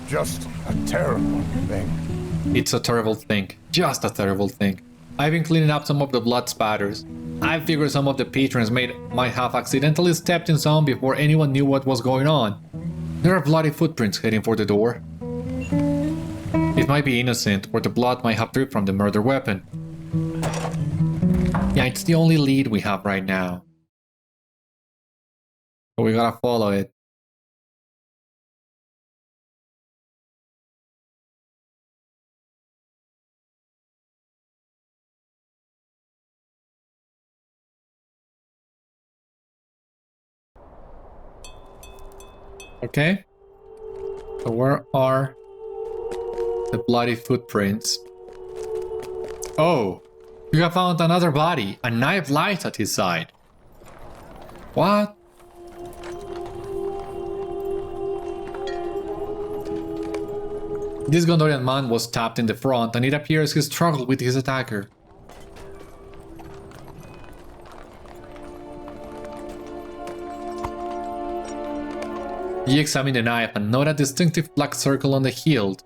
Just a terrible thing. It's a terrible thing. Just a terrible thing. I've been cleaning up some of the blood spatters. I figured some of the patrons might have accidentally stepped in some before anyone knew what was going on. There are bloody footprints heading for the door. It might be innocent, or the blood might have dripped from the murder weapon. Yeah, it's the only lead we have right now. So we gotta follow it. Okay. So where are the bloody footprints? Oh, you have found another body. A knife lies at his side. What? This Gondorian man was stabbed in the front, and it appears he struggled with his attacker. He examined the knife and noted a distinctive black circle on the hilt.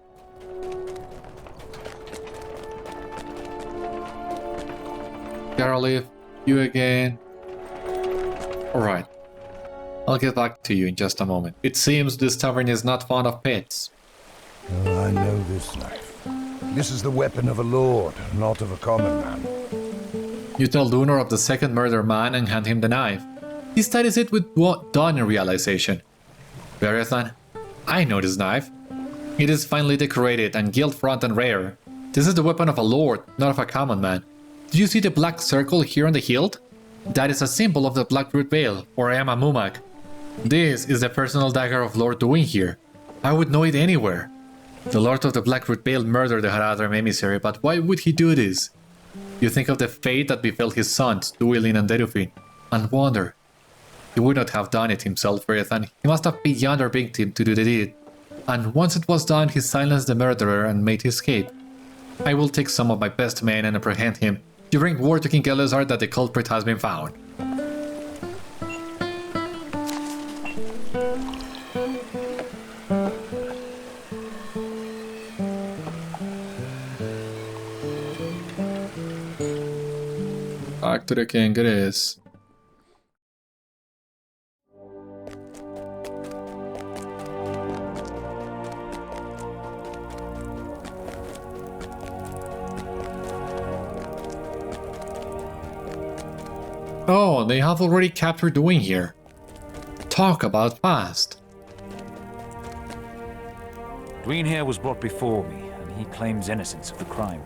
Garliff, you again. Alright. I'll get back to you in just a moment. It seems this tavern is not fond of pets. Oh, I know this knife. This is the weapon of a lord, not of a common man. You tell Dunor of the second murder man and hand him the knife. He studies it with dawn and realization. Beriathan, I know this knife. It is finely decorated and gilt front and rare. This is the weapon of a lord, not of a common man. Do you see the black circle here on the hilt? That is a symbol of the Black Root Veil, or Ema Mumak. This is the personal dagger of Lord Duin here. I would know it anywhere. The Lord of the Black Root Veil murdered the Haradrim emissary, but why would he do this? You think of the fate that befell his sons, Duilin and Derufin, and wonder. He would not have done it himself, Beriathan. He must have paid yonder victim to do the deed. And once it was done, he silenced the murderer and made his escape. I will take some of my best men and apprehend him. You bring word to King Elazar that the culprit has been found. Back to the king it is. Oh, they have already captured Duin here. Talk about fast. Duin here was brought before me, and he claims innocence of the crime.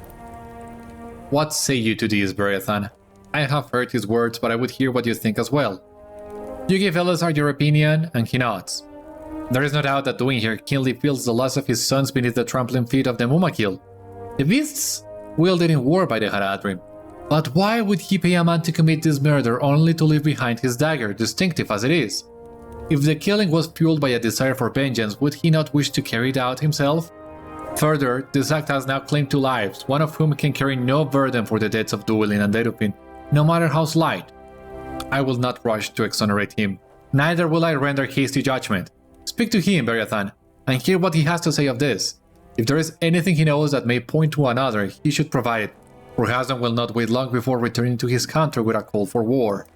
What say you to this, Beriathan? I have heard his words, but I would hear what you think as well. You give Elazar your opinion, and he nods. There is no doubt that Duin here keenly feels the loss of his sons beneath the trampling feet of the Mumakil. The beasts wielded in war by the Haradrim. But why would he pay a man to commit this murder only to leave behind his dagger, distinctive as it is? If the killing was fueled by a desire for vengeance, would he not wish to carry it out himself? Further, this act has now claimed 2 lives, one of whom can carry no burden for the deaths of Duilin and Derufin, no matter how slight. I will not rush to exonerate him, neither will I render hasty judgment. Speak to him, Beriathan, and hear what he has to say of this. If there is anything he knows that may point to another, he should provide it. For Hasdan will not wait long before returning to his country with a call for war.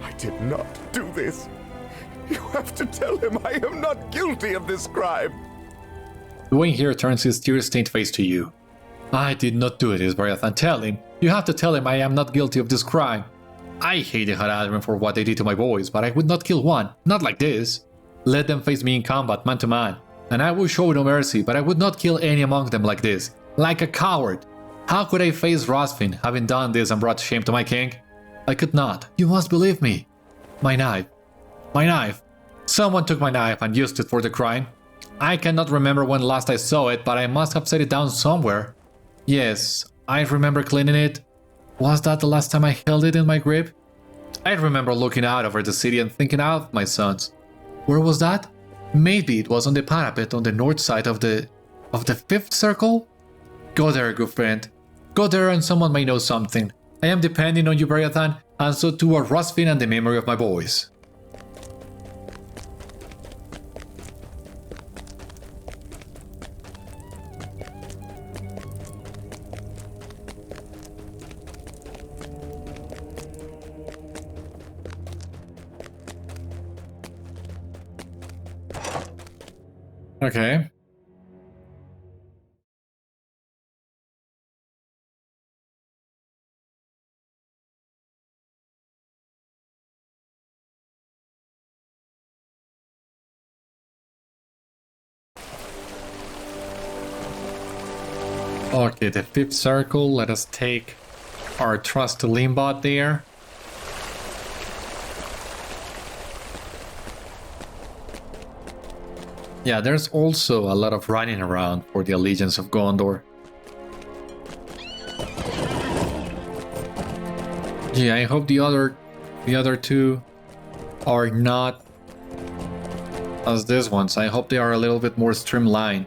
I did not do this. You have to tell him I am not guilty of this crime. Duin here turns his tear-stained face to you. I did not do this, Beriathan. Tell him. You have to tell him I am not guilty of this crime. I hate the Haradrim for what they did to my boys, but I would not kill one, not like this. Let them face me in combat, man to man, and I will show no mercy, but I would not kill any among them like this, like a coward. How could I face Rosfin, having done this and brought shame to my king? I could not, you must believe me. My knife. My knife. Someone took my knife and used it for the crime. I cannot remember when last I saw it, but I must have set it down somewhere. Yes, I remember cleaning it. Was that the last time I held it in my grip? I remember looking out over the city and thinking of my sons. Where was that? Maybe it was on the parapet on the north side of the fifth circle? Go there, good friend. Go there and someone may know something. I am depending on you, Beriathan, and so too are Rosfin and the memory of my boys. Okay. Okay, the fifth circle. Let us take our trusty Limbot there. Yeah, there's also a lot of running around for the allegiance of Gondor. Yeah, I hope the other two are not as these ones. I hope they are a little bit more streamlined.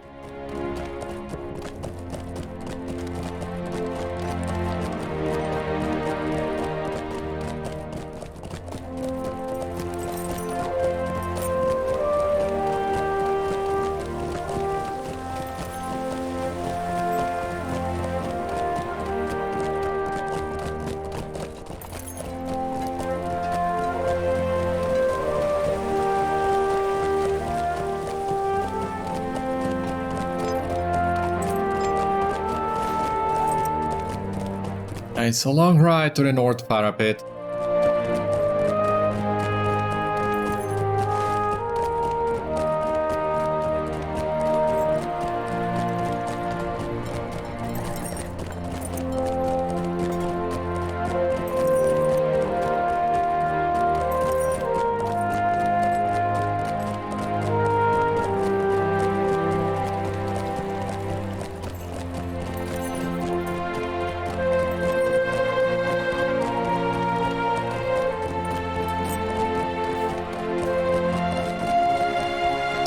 It's a long ride to the north parapet.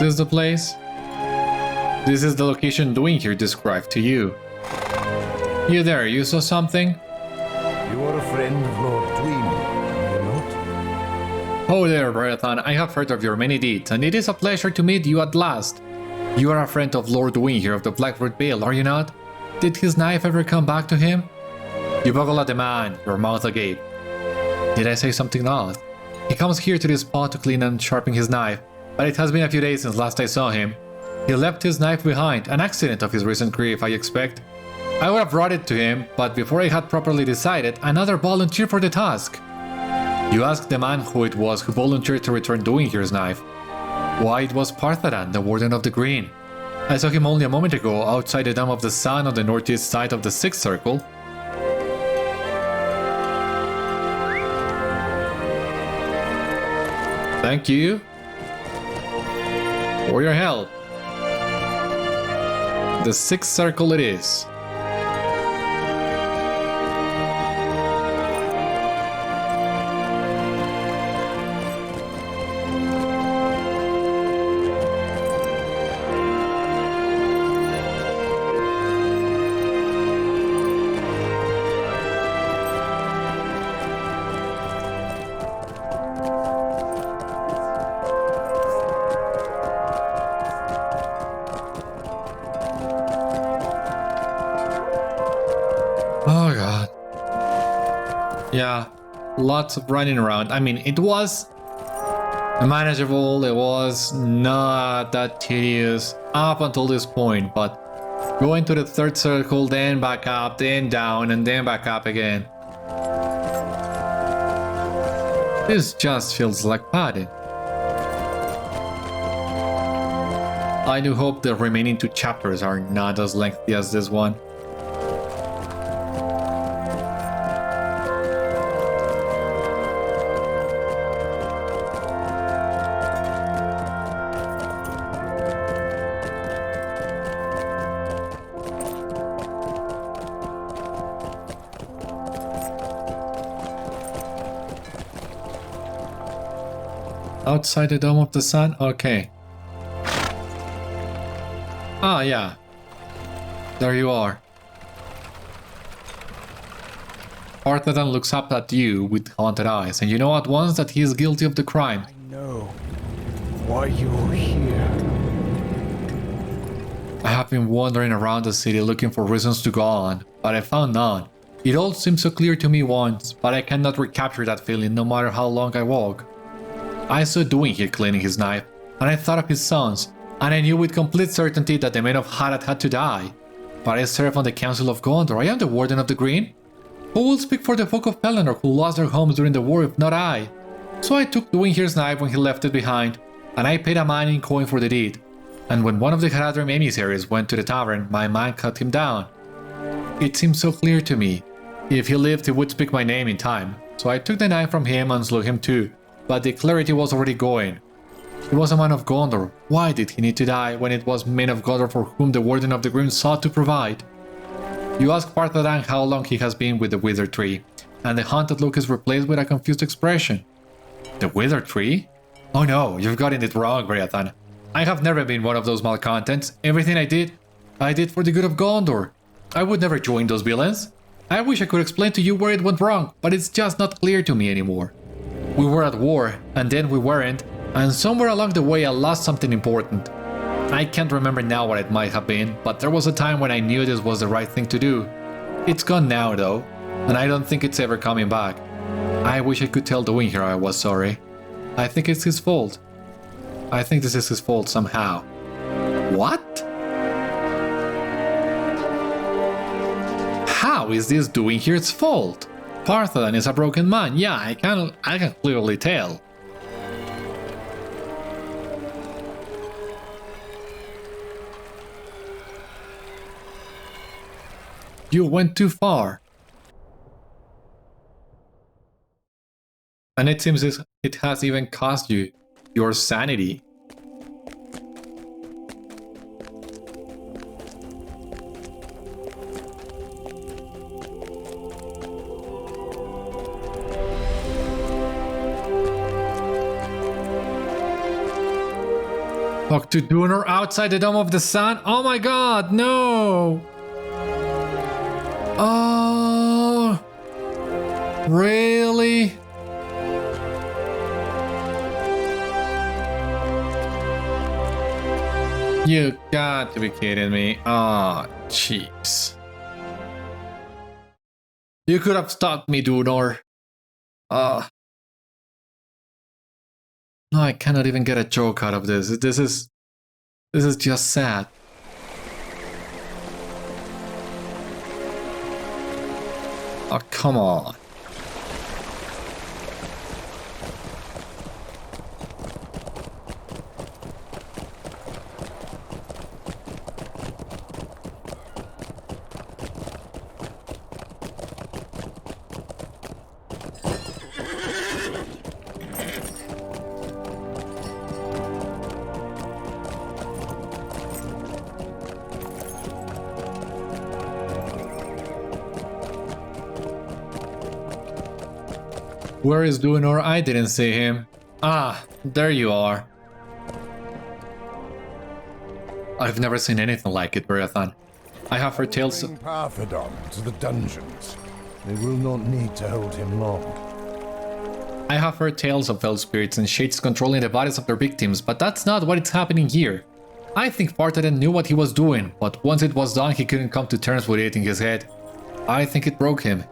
This is the place? This is the location Duin here described to you. You there, you saw something? You are a friend of Lord Duin, are you not? Oh there, Beriathan, I have heard of your many deeds, and it is a pleasure to meet you at last. You are a friend of Lord Duin here of the Blackroot Vale, are you not? Did his knife ever come back to him? You bugle at the man, your mouth agape. Did I say something odd? He comes here to this spot to clean and sharpen his knife, but it has been a few days since last I saw him. He left his knife behind, an accident of his recent grief, I expect. I would have brought it to him, but before I had properly decided, another volunteered for the task. You asked the man who it was who volunteered to return Duin here's knife. Why, it was Partharan, the Warden of the Green. I saw him only a moment ago outside the Dome of the Sun on the northeast side of the sixth circle. Thank you for your help. The sixth circle it is. Oh god. Yeah, lots of running around. I mean, it was manageable, it was not that tedious up until this point, but going to the third circle, then back up, then down, and then back up again. This just feels like padding. I do hope the remaining 2 chapters are not as lengthy as this one. Outside the Dome of the Sun? Okay. Ah, yeah. There you are. Beriathan looks up at you with haunted eyes, and you know at once that he is guilty of the crime. I know why you're here. I have been wandering around the city looking for reasons to go on, but I found none. It all seemed so clear to me once, but I cannot recapture that feeling no matter how long I walk. I saw Duin here cleaning his knife, and I thought of his sons, and I knew with complete certainty that the men of Harad had to die. But I serve on the Council of Gondor. I am the Warden of the Green. Who will speak for the folk of Pelennor who lost their homes during the war if not I? So I took Duin here's knife when he left it behind, and I paid a mining coin for the deed. And when one of the Haradrim emissaries went to the tavern, my man cut him down. It seemed so clear to me. If he lived, he would speak my name in time. So I took the knife from him and slew him too. But the clarity was already going. He was a man of Gondor. Why did he need to die when it was men of Gondor for whom the Warden of the Green sought to provide? You ask Beriathan how long he has been with the Wither Tree, and the haunted look is replaced with a confused expression. The Wither Tree? Oh no, you've gotten it wrong, Beriathan. I have never been one of those malcontents. Everything I did for the good of Gondor. I would never join those villains. I wish I could explain to you where it went wrong, but it's just not clear to me anymore. We were at war, and then we weren't, and somewhere along the way I lost something important. I can't remember now what it might have been, but there was a time when I knew this was the right thing to do. It's gone now though, and I don't think it's ever coming back. I wish I could tell Duin here I was sorry. I think it's his fault. I think this is his fault somehow. What? How is this Duin here's fault? Beriathan is a broken man. Yeah, I can clearly tell. You went too far. And it seems it has even cost you your sanity. Talk to Dunor outside the Dome of the Sun? Oh my god, no! Oh, really? You got to be kidding me. Oh, jeez. You could have stopped me, Dunor. No, I cannot even get a joke out of this. This is just sad. Oh, come on. Where is Dunor? I didn't see him. Ah, there you are. I've never seen anything like it, Beriathan. I have heard tales of... Parthadon to the dungeons. They will not need to hold him long. I have heard tales of fell spirits and shades controlling the bodies of their victims, but that's not what is happening here. I think Beriathan knew what he was doing, but once it was done he couldn't come to terms with it in his head. I think it broke him.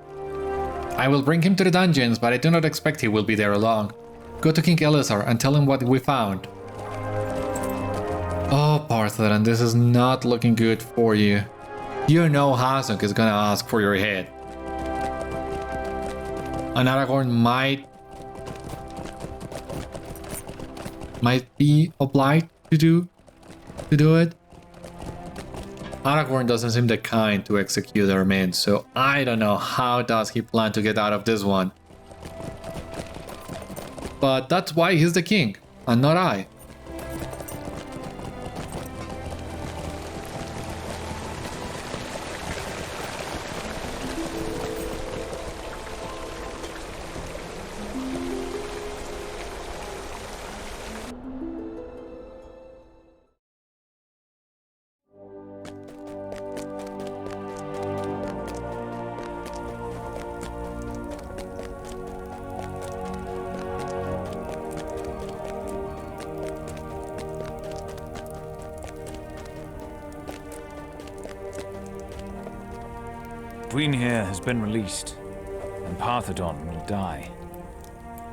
I will bring him to the dungeons, but I do not expect he will be there long. Go to King Elessar and tell him what we found. Oh, Beriathan, this is not looking good for you. You know Hasuk is gonna ask for your head. And Aragorn might might be obliged to do it. Aragorn doesn't seem the kind to execute their men, so I don't know how does he plan to get out of this one. But that's why he's the king, and not I. Queen here has been released, and Parthedon will die.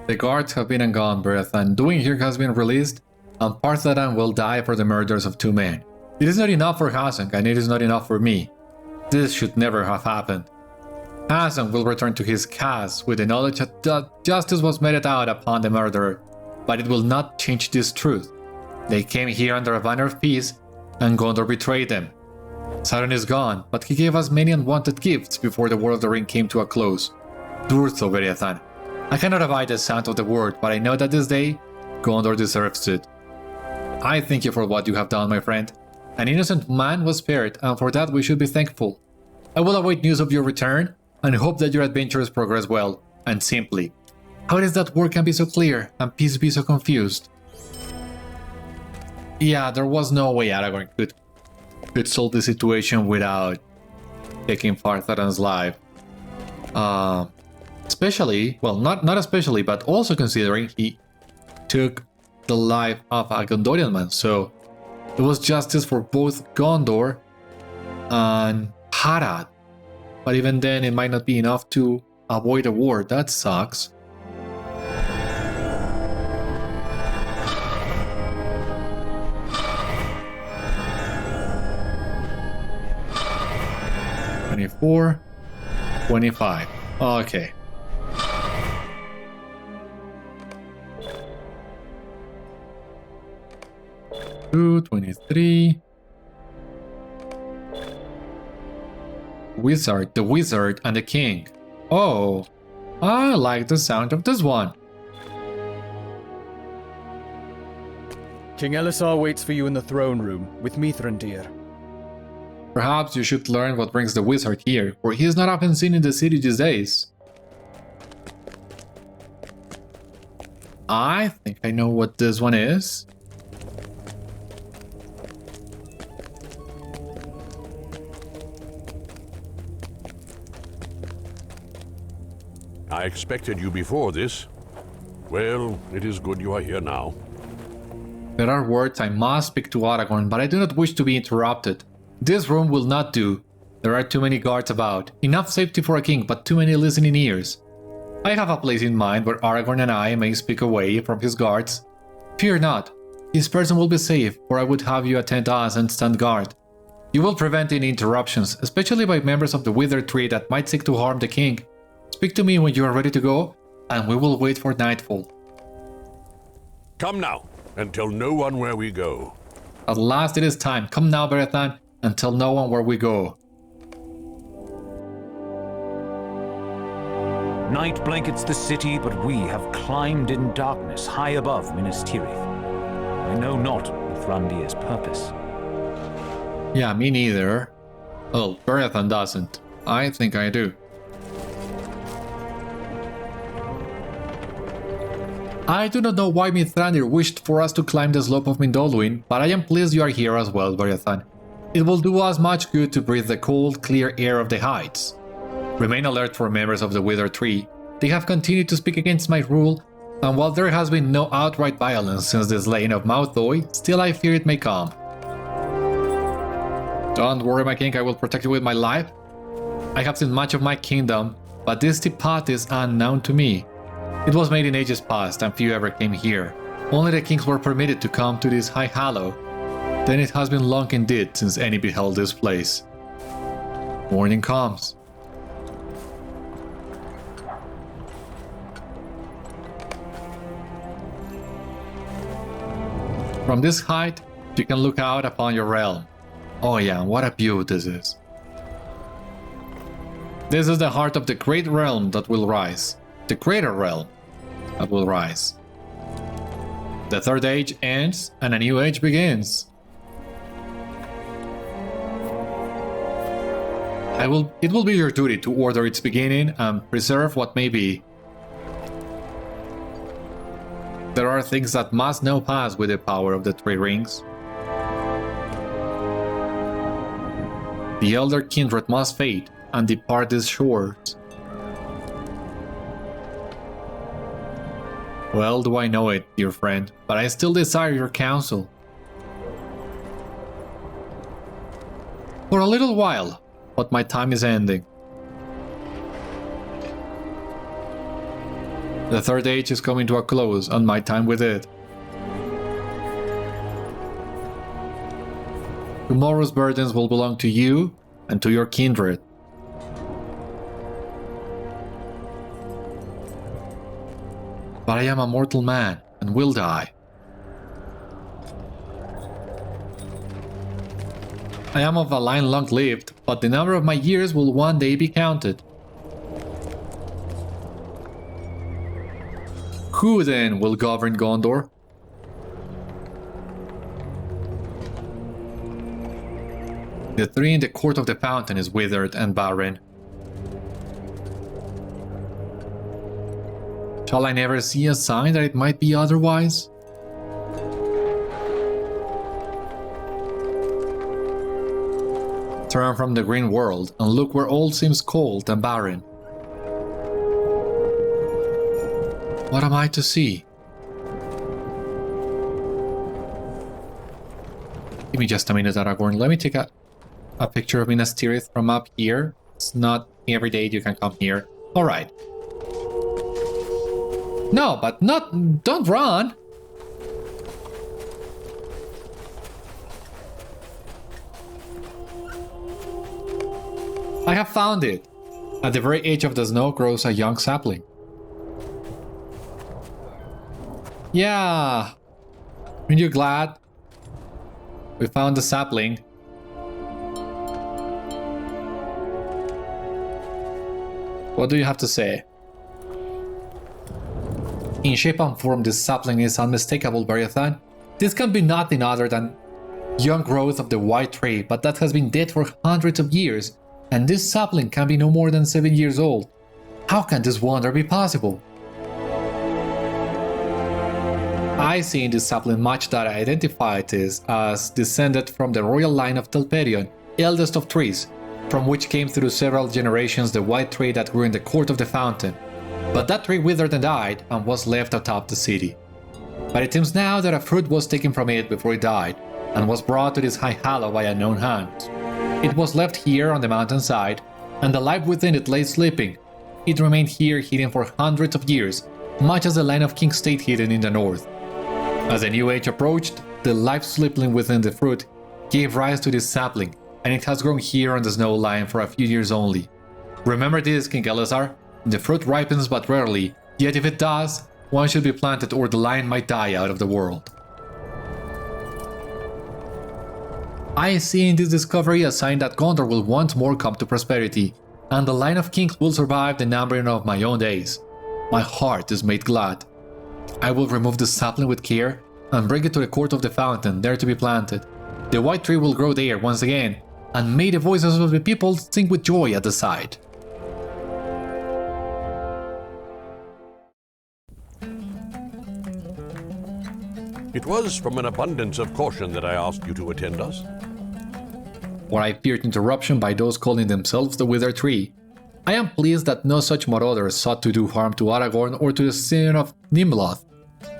The guards have been and gone, Beriathan. Duin here has been released, and Parthedon will die for the murders of 2 men. It is not enough for Hassan, and it is not enough for me. This should never have happened. Hassan will return to his caste with the knowledge that justice was meted out upon the murderer, but it will not change this truth. They came here under a banner of peace, and Gondor betrayed them. Sauron is gone, but he gave us many unwanted gifts before the War of the Ring came to a close. Durtho, Beriathan. I cannot abide the sound of the word, but I know that this day, Gondor deserves it. I thank you for what you have done, my friend. An innocent man was spared, and for that we should be thankful. I will await news of your return, and hope that your adventures progress well, and simply. How it is that word can be so clear, and peace be so confused? Yeah, there was no way Aragorn could solve the situation without taking Parthedon's life. Especially, well, not especially, but also considering he took the life of a Gondorian man, so it was justice for both Gondor and Harad. But even then, it might not be enough to avoid a war. That sucks. $24, $25. Okay. $23. Wizard, the wizard, and the king. Oh, I like the sound of this one. King Elisar waits for you in the throne room with Mithrandir. Perhaps you should learn what brings the wizard here, for he is not often seen in the city these days. I think I know what this one is. I expected you before this. Well, it is good you are here now. There are words I must speak to Aragorn, but I do not wish to be interrupted. This room will not do. There are too many guards about. Enough safety for a king, but too many listening ears. I have a place in mind where Aragorn and I may speak away from his guards. Fear not. His person will be safe, for I would have you attend us and stand guard. You will prevent any interruptions, especially by members of the Withered Tree that might seek to harm the king. Speak to me when you are ready to go, and we will wait for nightfall. Come now, and tell no one where we go. At last it is time. Come now, Beriathan, and tell no one where we go. Night blankets the city, but we have climbed in darkness high above Minas Tirith. I know not Mithrandir's purpose. Yeah, me neither. Well, Beriathan doesn't. I think I do. I do not know why Mithrandir wished for us to climb the slope of Mindolluin, but I am pleased you are here as well, Beriathan. It will do us much good to breathe the cold, clear air of the heights. Remain alert for members of the Withered Tree. They have continued to speak against my rule, and while there has been no outright violence since the slaying of Mauthoy, still I fear it may come. Don't worry, my king, I will protect you with my life. I have seen much of my kingdom, but this steep path is unknown to me. It was made in ages past, and few ever came here. Only the kings were permitted to come to this high hallow. Then it has been long indeed since any beheld this place. Morning comes. From this height, you can look out upon your realm. Oh yeah, what a view this is. This is the heart of the great realm that will rise. The greater realm that will rise. The third age ends and a new age begins. It will be your duty to order its beginning and preserve what may be. There are things that must now pass with the power of the three rings. The elder kindred must fade and depart these shores. Well do I know it, dear friend, but I still desire your counsel. For a little while, but my time is ending. The third age is coming to a close, and my time with it. Tomorrow's burdens will belong to you and to your kindred. But I am a mortal man and will die. I am of a line long-lived, but the number of my years will one day be counted. Who then will govern Gondor? The tree in the court of the fountain is withered and barren. Shall I never see a sign that it might be otherwise? Turn from the green world and look where all seems cold and barren. What am I to see? Give me just a minute, Aragorn. Let me take a picture of Minas Tirith from up here. It's not every day you can come here. Alright. No, but don't run! I have found it! At the very edge of the snow grows a young sapling. Yeah! Aren't you glad? We found the sapling. What do you have to say? In shape and form, this sapling is unmistakable, Beriathan. This can be nothing other than young growth of the white tree, but that has been dead for hundreds of years, and this sapling can be no more than 7 years old. How can this wonder be possible? I see in this sapling much that I identify it as descended from the royal line of Telperion, eldest of trees, from which came through several generations the white tree that grew in the court of the fountain. But that tree withered and died and was left atop the city. But it seems now that a fruit was taken from it before it died, and was brought to this high hollow by unknown hands. It was left here on the mountainside, and the life within it lay sleeping. It remained here hidden for hundreds of years, much as the line of King stayed hidden in the north. As the new age approached, the life sleeping within the fruit gave rise to this sapling, and it has grown here on the snow line for a few years only. Remember this, King Elazar, the fruit ripens but rarely, yet if it does, one should be planted or the line might die out of the world. I see in this discovery a sign that Gondor will once more come to prosperity, and the line of kings will survive the numbering of my own days. My heart is made glad. I will remove the sapling with care and bring it to the court of the fountain, there to be planted. The white tree will grow there once again, and may the voices of the people sing with joy at the sight. It was from an abundance of caution that I asked you to attend us. Or I feared interruption by those calling themselves the Withered Tree. I am pleased that no such marauders sought to do harm to Aragorn or to the son of Nimloth.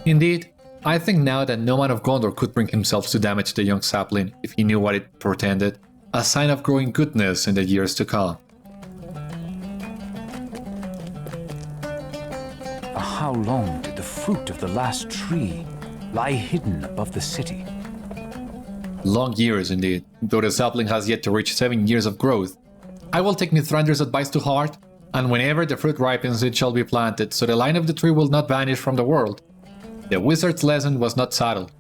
Indeed, I think now that no man of Gondor could bring himself to damage the young sapling if he knew what it portended, a sign of growing goodness in the years to come. How long did the fruit of the last tree lie hidden above the city? Long years indeed, though the sapling has yet to reach 7 years of growth. I will take Mithrandir's advice to heart, and whenever the fruit ripens it shall be planted, so the line of the tree will not vanish from the world. The wizard's lesson was not subtle.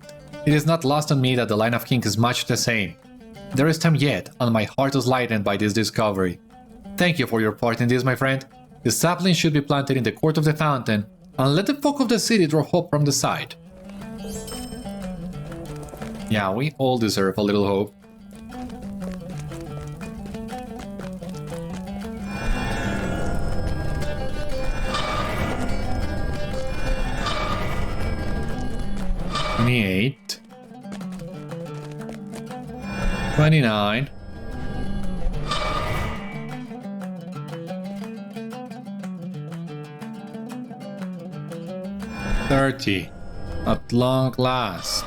It is not lost on me that the line of kings is much the same. There is time yet, and my heart is lightened by this discovery. Thank you for your part in this, my friend. The sapling should be planted in the court of the fountain, and let the folk of the city draw hope from the side. Yeah, we all deserve a little hope. $28. $29. $30. At long last.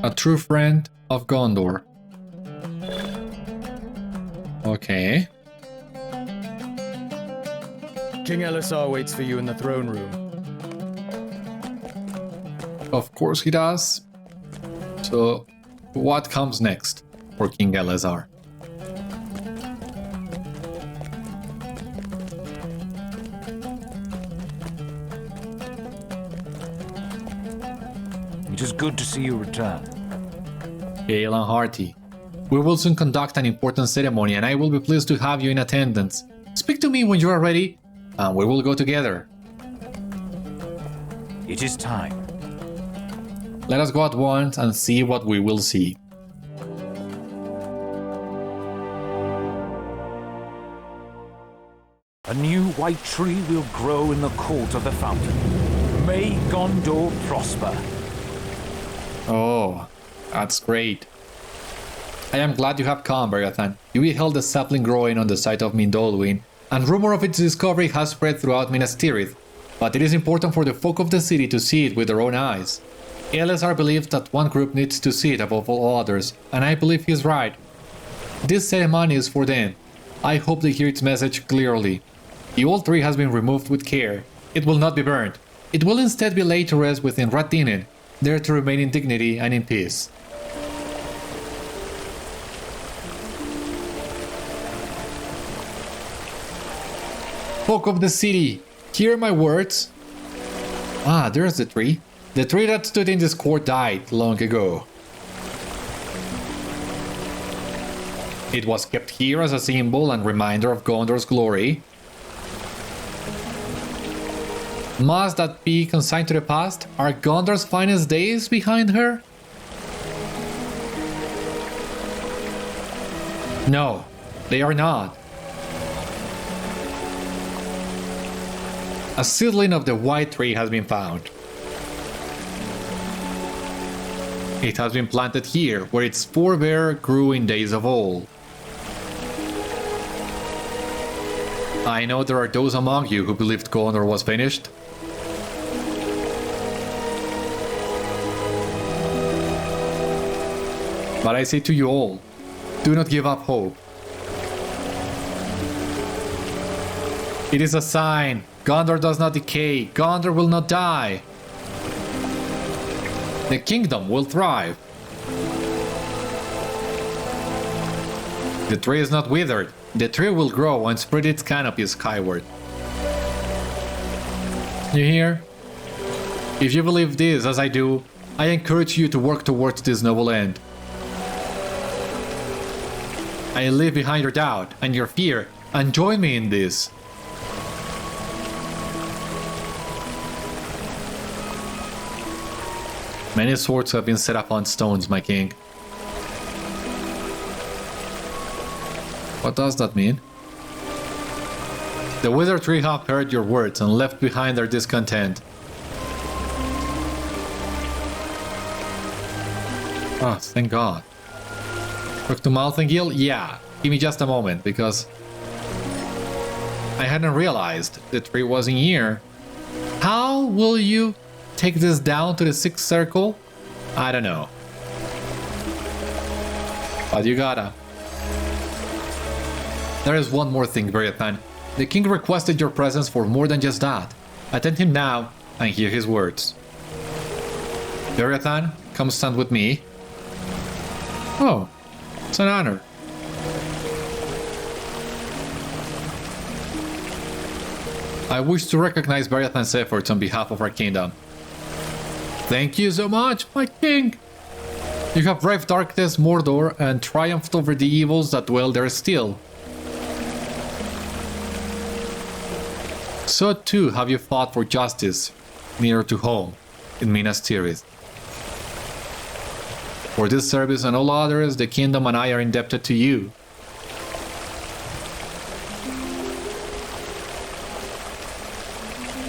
A true friend of Gondor. Okay. King Elisar waits for you in the throne room. Of course he does. So, what comes next for King Elisar? It is good to see you return. Hail and hearty. We will soon conduct an important ceremony and I will be pleased to have you in attendance. Speak to me when you are ready and we will go together. It is time. Let us go at once and see what we will see. A new white tree will grow in the court of the fountain. May Gondor prosper. Oh, that's great. I am glad you have come, Beriathan. You beheld the sapling growing on the site of Mindolluin, and rumor of its discovery has spread throughout Minas Tirith, but it is important for the folk of the city to see it with their own eyes. Elisar believes that one group needs to see it above all others, and I believe he is right. This ceremony is for them. I hope they hear its message clearly. The old tree has been removed with care. It will not be burned. It will instead be laid to rest within Ratinen, there to remain in dignity and in peace. Folk of the city, hear my words. Ah, there's the tree. The tree that stood in this court died long ago. It was kept here as a symbol and reminder of Gondor's glory. Must that be consigned to the past? Are Gondor's finest days behind her? No, they are not. A seedling of the white tree has been found. It has been planted here, where its forebear grew in days of old. I know there are those among you who believed Gondor was finished. But I say to you all, do not give up hope. It is a sign. Gondor does not decay. Gondor will not die. The kingdom will thrive. The tree is not withered. The tree will grow and spread its canopy skyward. You hear? If you believe this as I do, I encourage you to work towards this noble end. I leave behind your doubt and your fear, and join me in this. Many swords have been set upon stones, my king. What does that mean? The wither tree have heard your words and left behind their discontent. Ah, thank God. Talk to Malthingil? Yeah, give me just a moment, because I hadn't realized the tree wasn't here. How will you take this down to the sixth circle? I don't know. But you gotta. There is one more thing, Beriathan. The king requested your presence for more than just that. Attend him now and hear his words. Beriathan, come stand with me. Oh, it's an honor. I wish to recognize Beriathan's efforts on behalf of our kingdom. Thank you so much, my king! You have braved darkness, Mordor, and triumphed over the evils that dwell there still. So too have you fought for justice, nearer to home, in Minas Tirith. For this service and all others, the kingdom and I are indebted to you.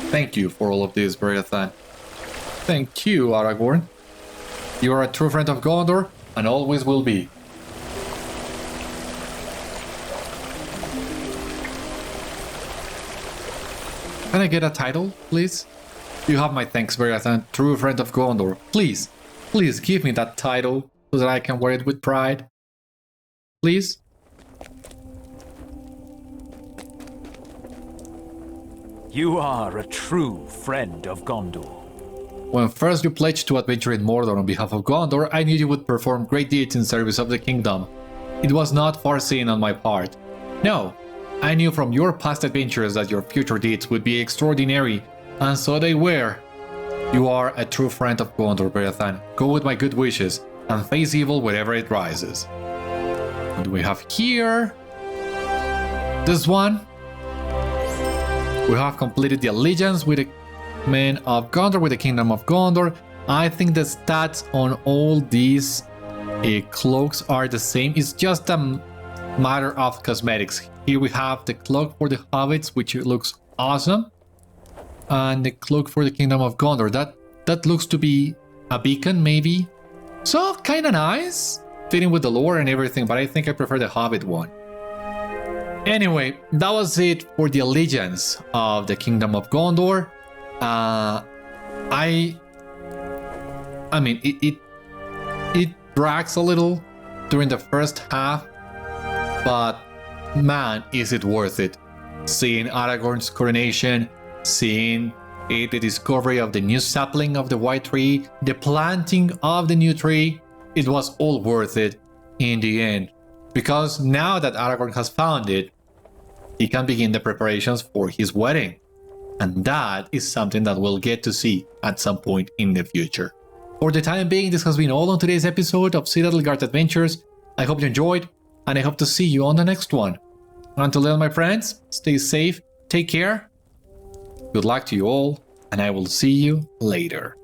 Thank you for all of this, Beriathan. Thank you, Aragorn. You are a true friend of Gondor, and always will be. Can I get a title, please? You have my thanks, Beriathan, true friend of Gondor. Please, please give me that title, so that I can wear it with pride. Please? You are a true friend of Gondor. When first you pledged to adventure in Mordor on behalf of Gondor, I knew you would perform great deeds in service of the kingdom. It was not foreseen on my part. No, I knew from your past adventures that your future deeds would be extraordinary, and so they were. You are a true friend of Gondor, Beriathan. Go with my good wishes, and face evil wherever it rises. What do we have here? This one. We have completed the allegiance with the men of Gondor, with the Kingdom of Gondor. I think the stats on all these cloaks are the same. It's just a matter of cosmetics. Here we have the cloak for the hobbits, which looks awesome. And the cloak for the Kingdom of Gondor. That looks to be a beacon, maybe. So, kinda nice. Fitting with the lore and everything, but I think I prefer the hobbit one. Anyway, that was it for the allegiance of the Kingdom of Gondor. I mean, it drags a little during the first half, but man, is it worth it. Seeing Aragorn's coronation, seeing the discovery of the new sapling of the white tree, the planting of the new tree, it was all worth it in the end. Because now that Aragorn has found it, he can begin the preparations for his wedding. And that is something that we'll get to see at some point in the future. For the time being, this has been all on today's episode of Citadel Guard Adventures. I hope you enjoyed, and I hope to see you on the next one. Until then, my friends, stay safe, take care, good luck to you all, and I will see you later.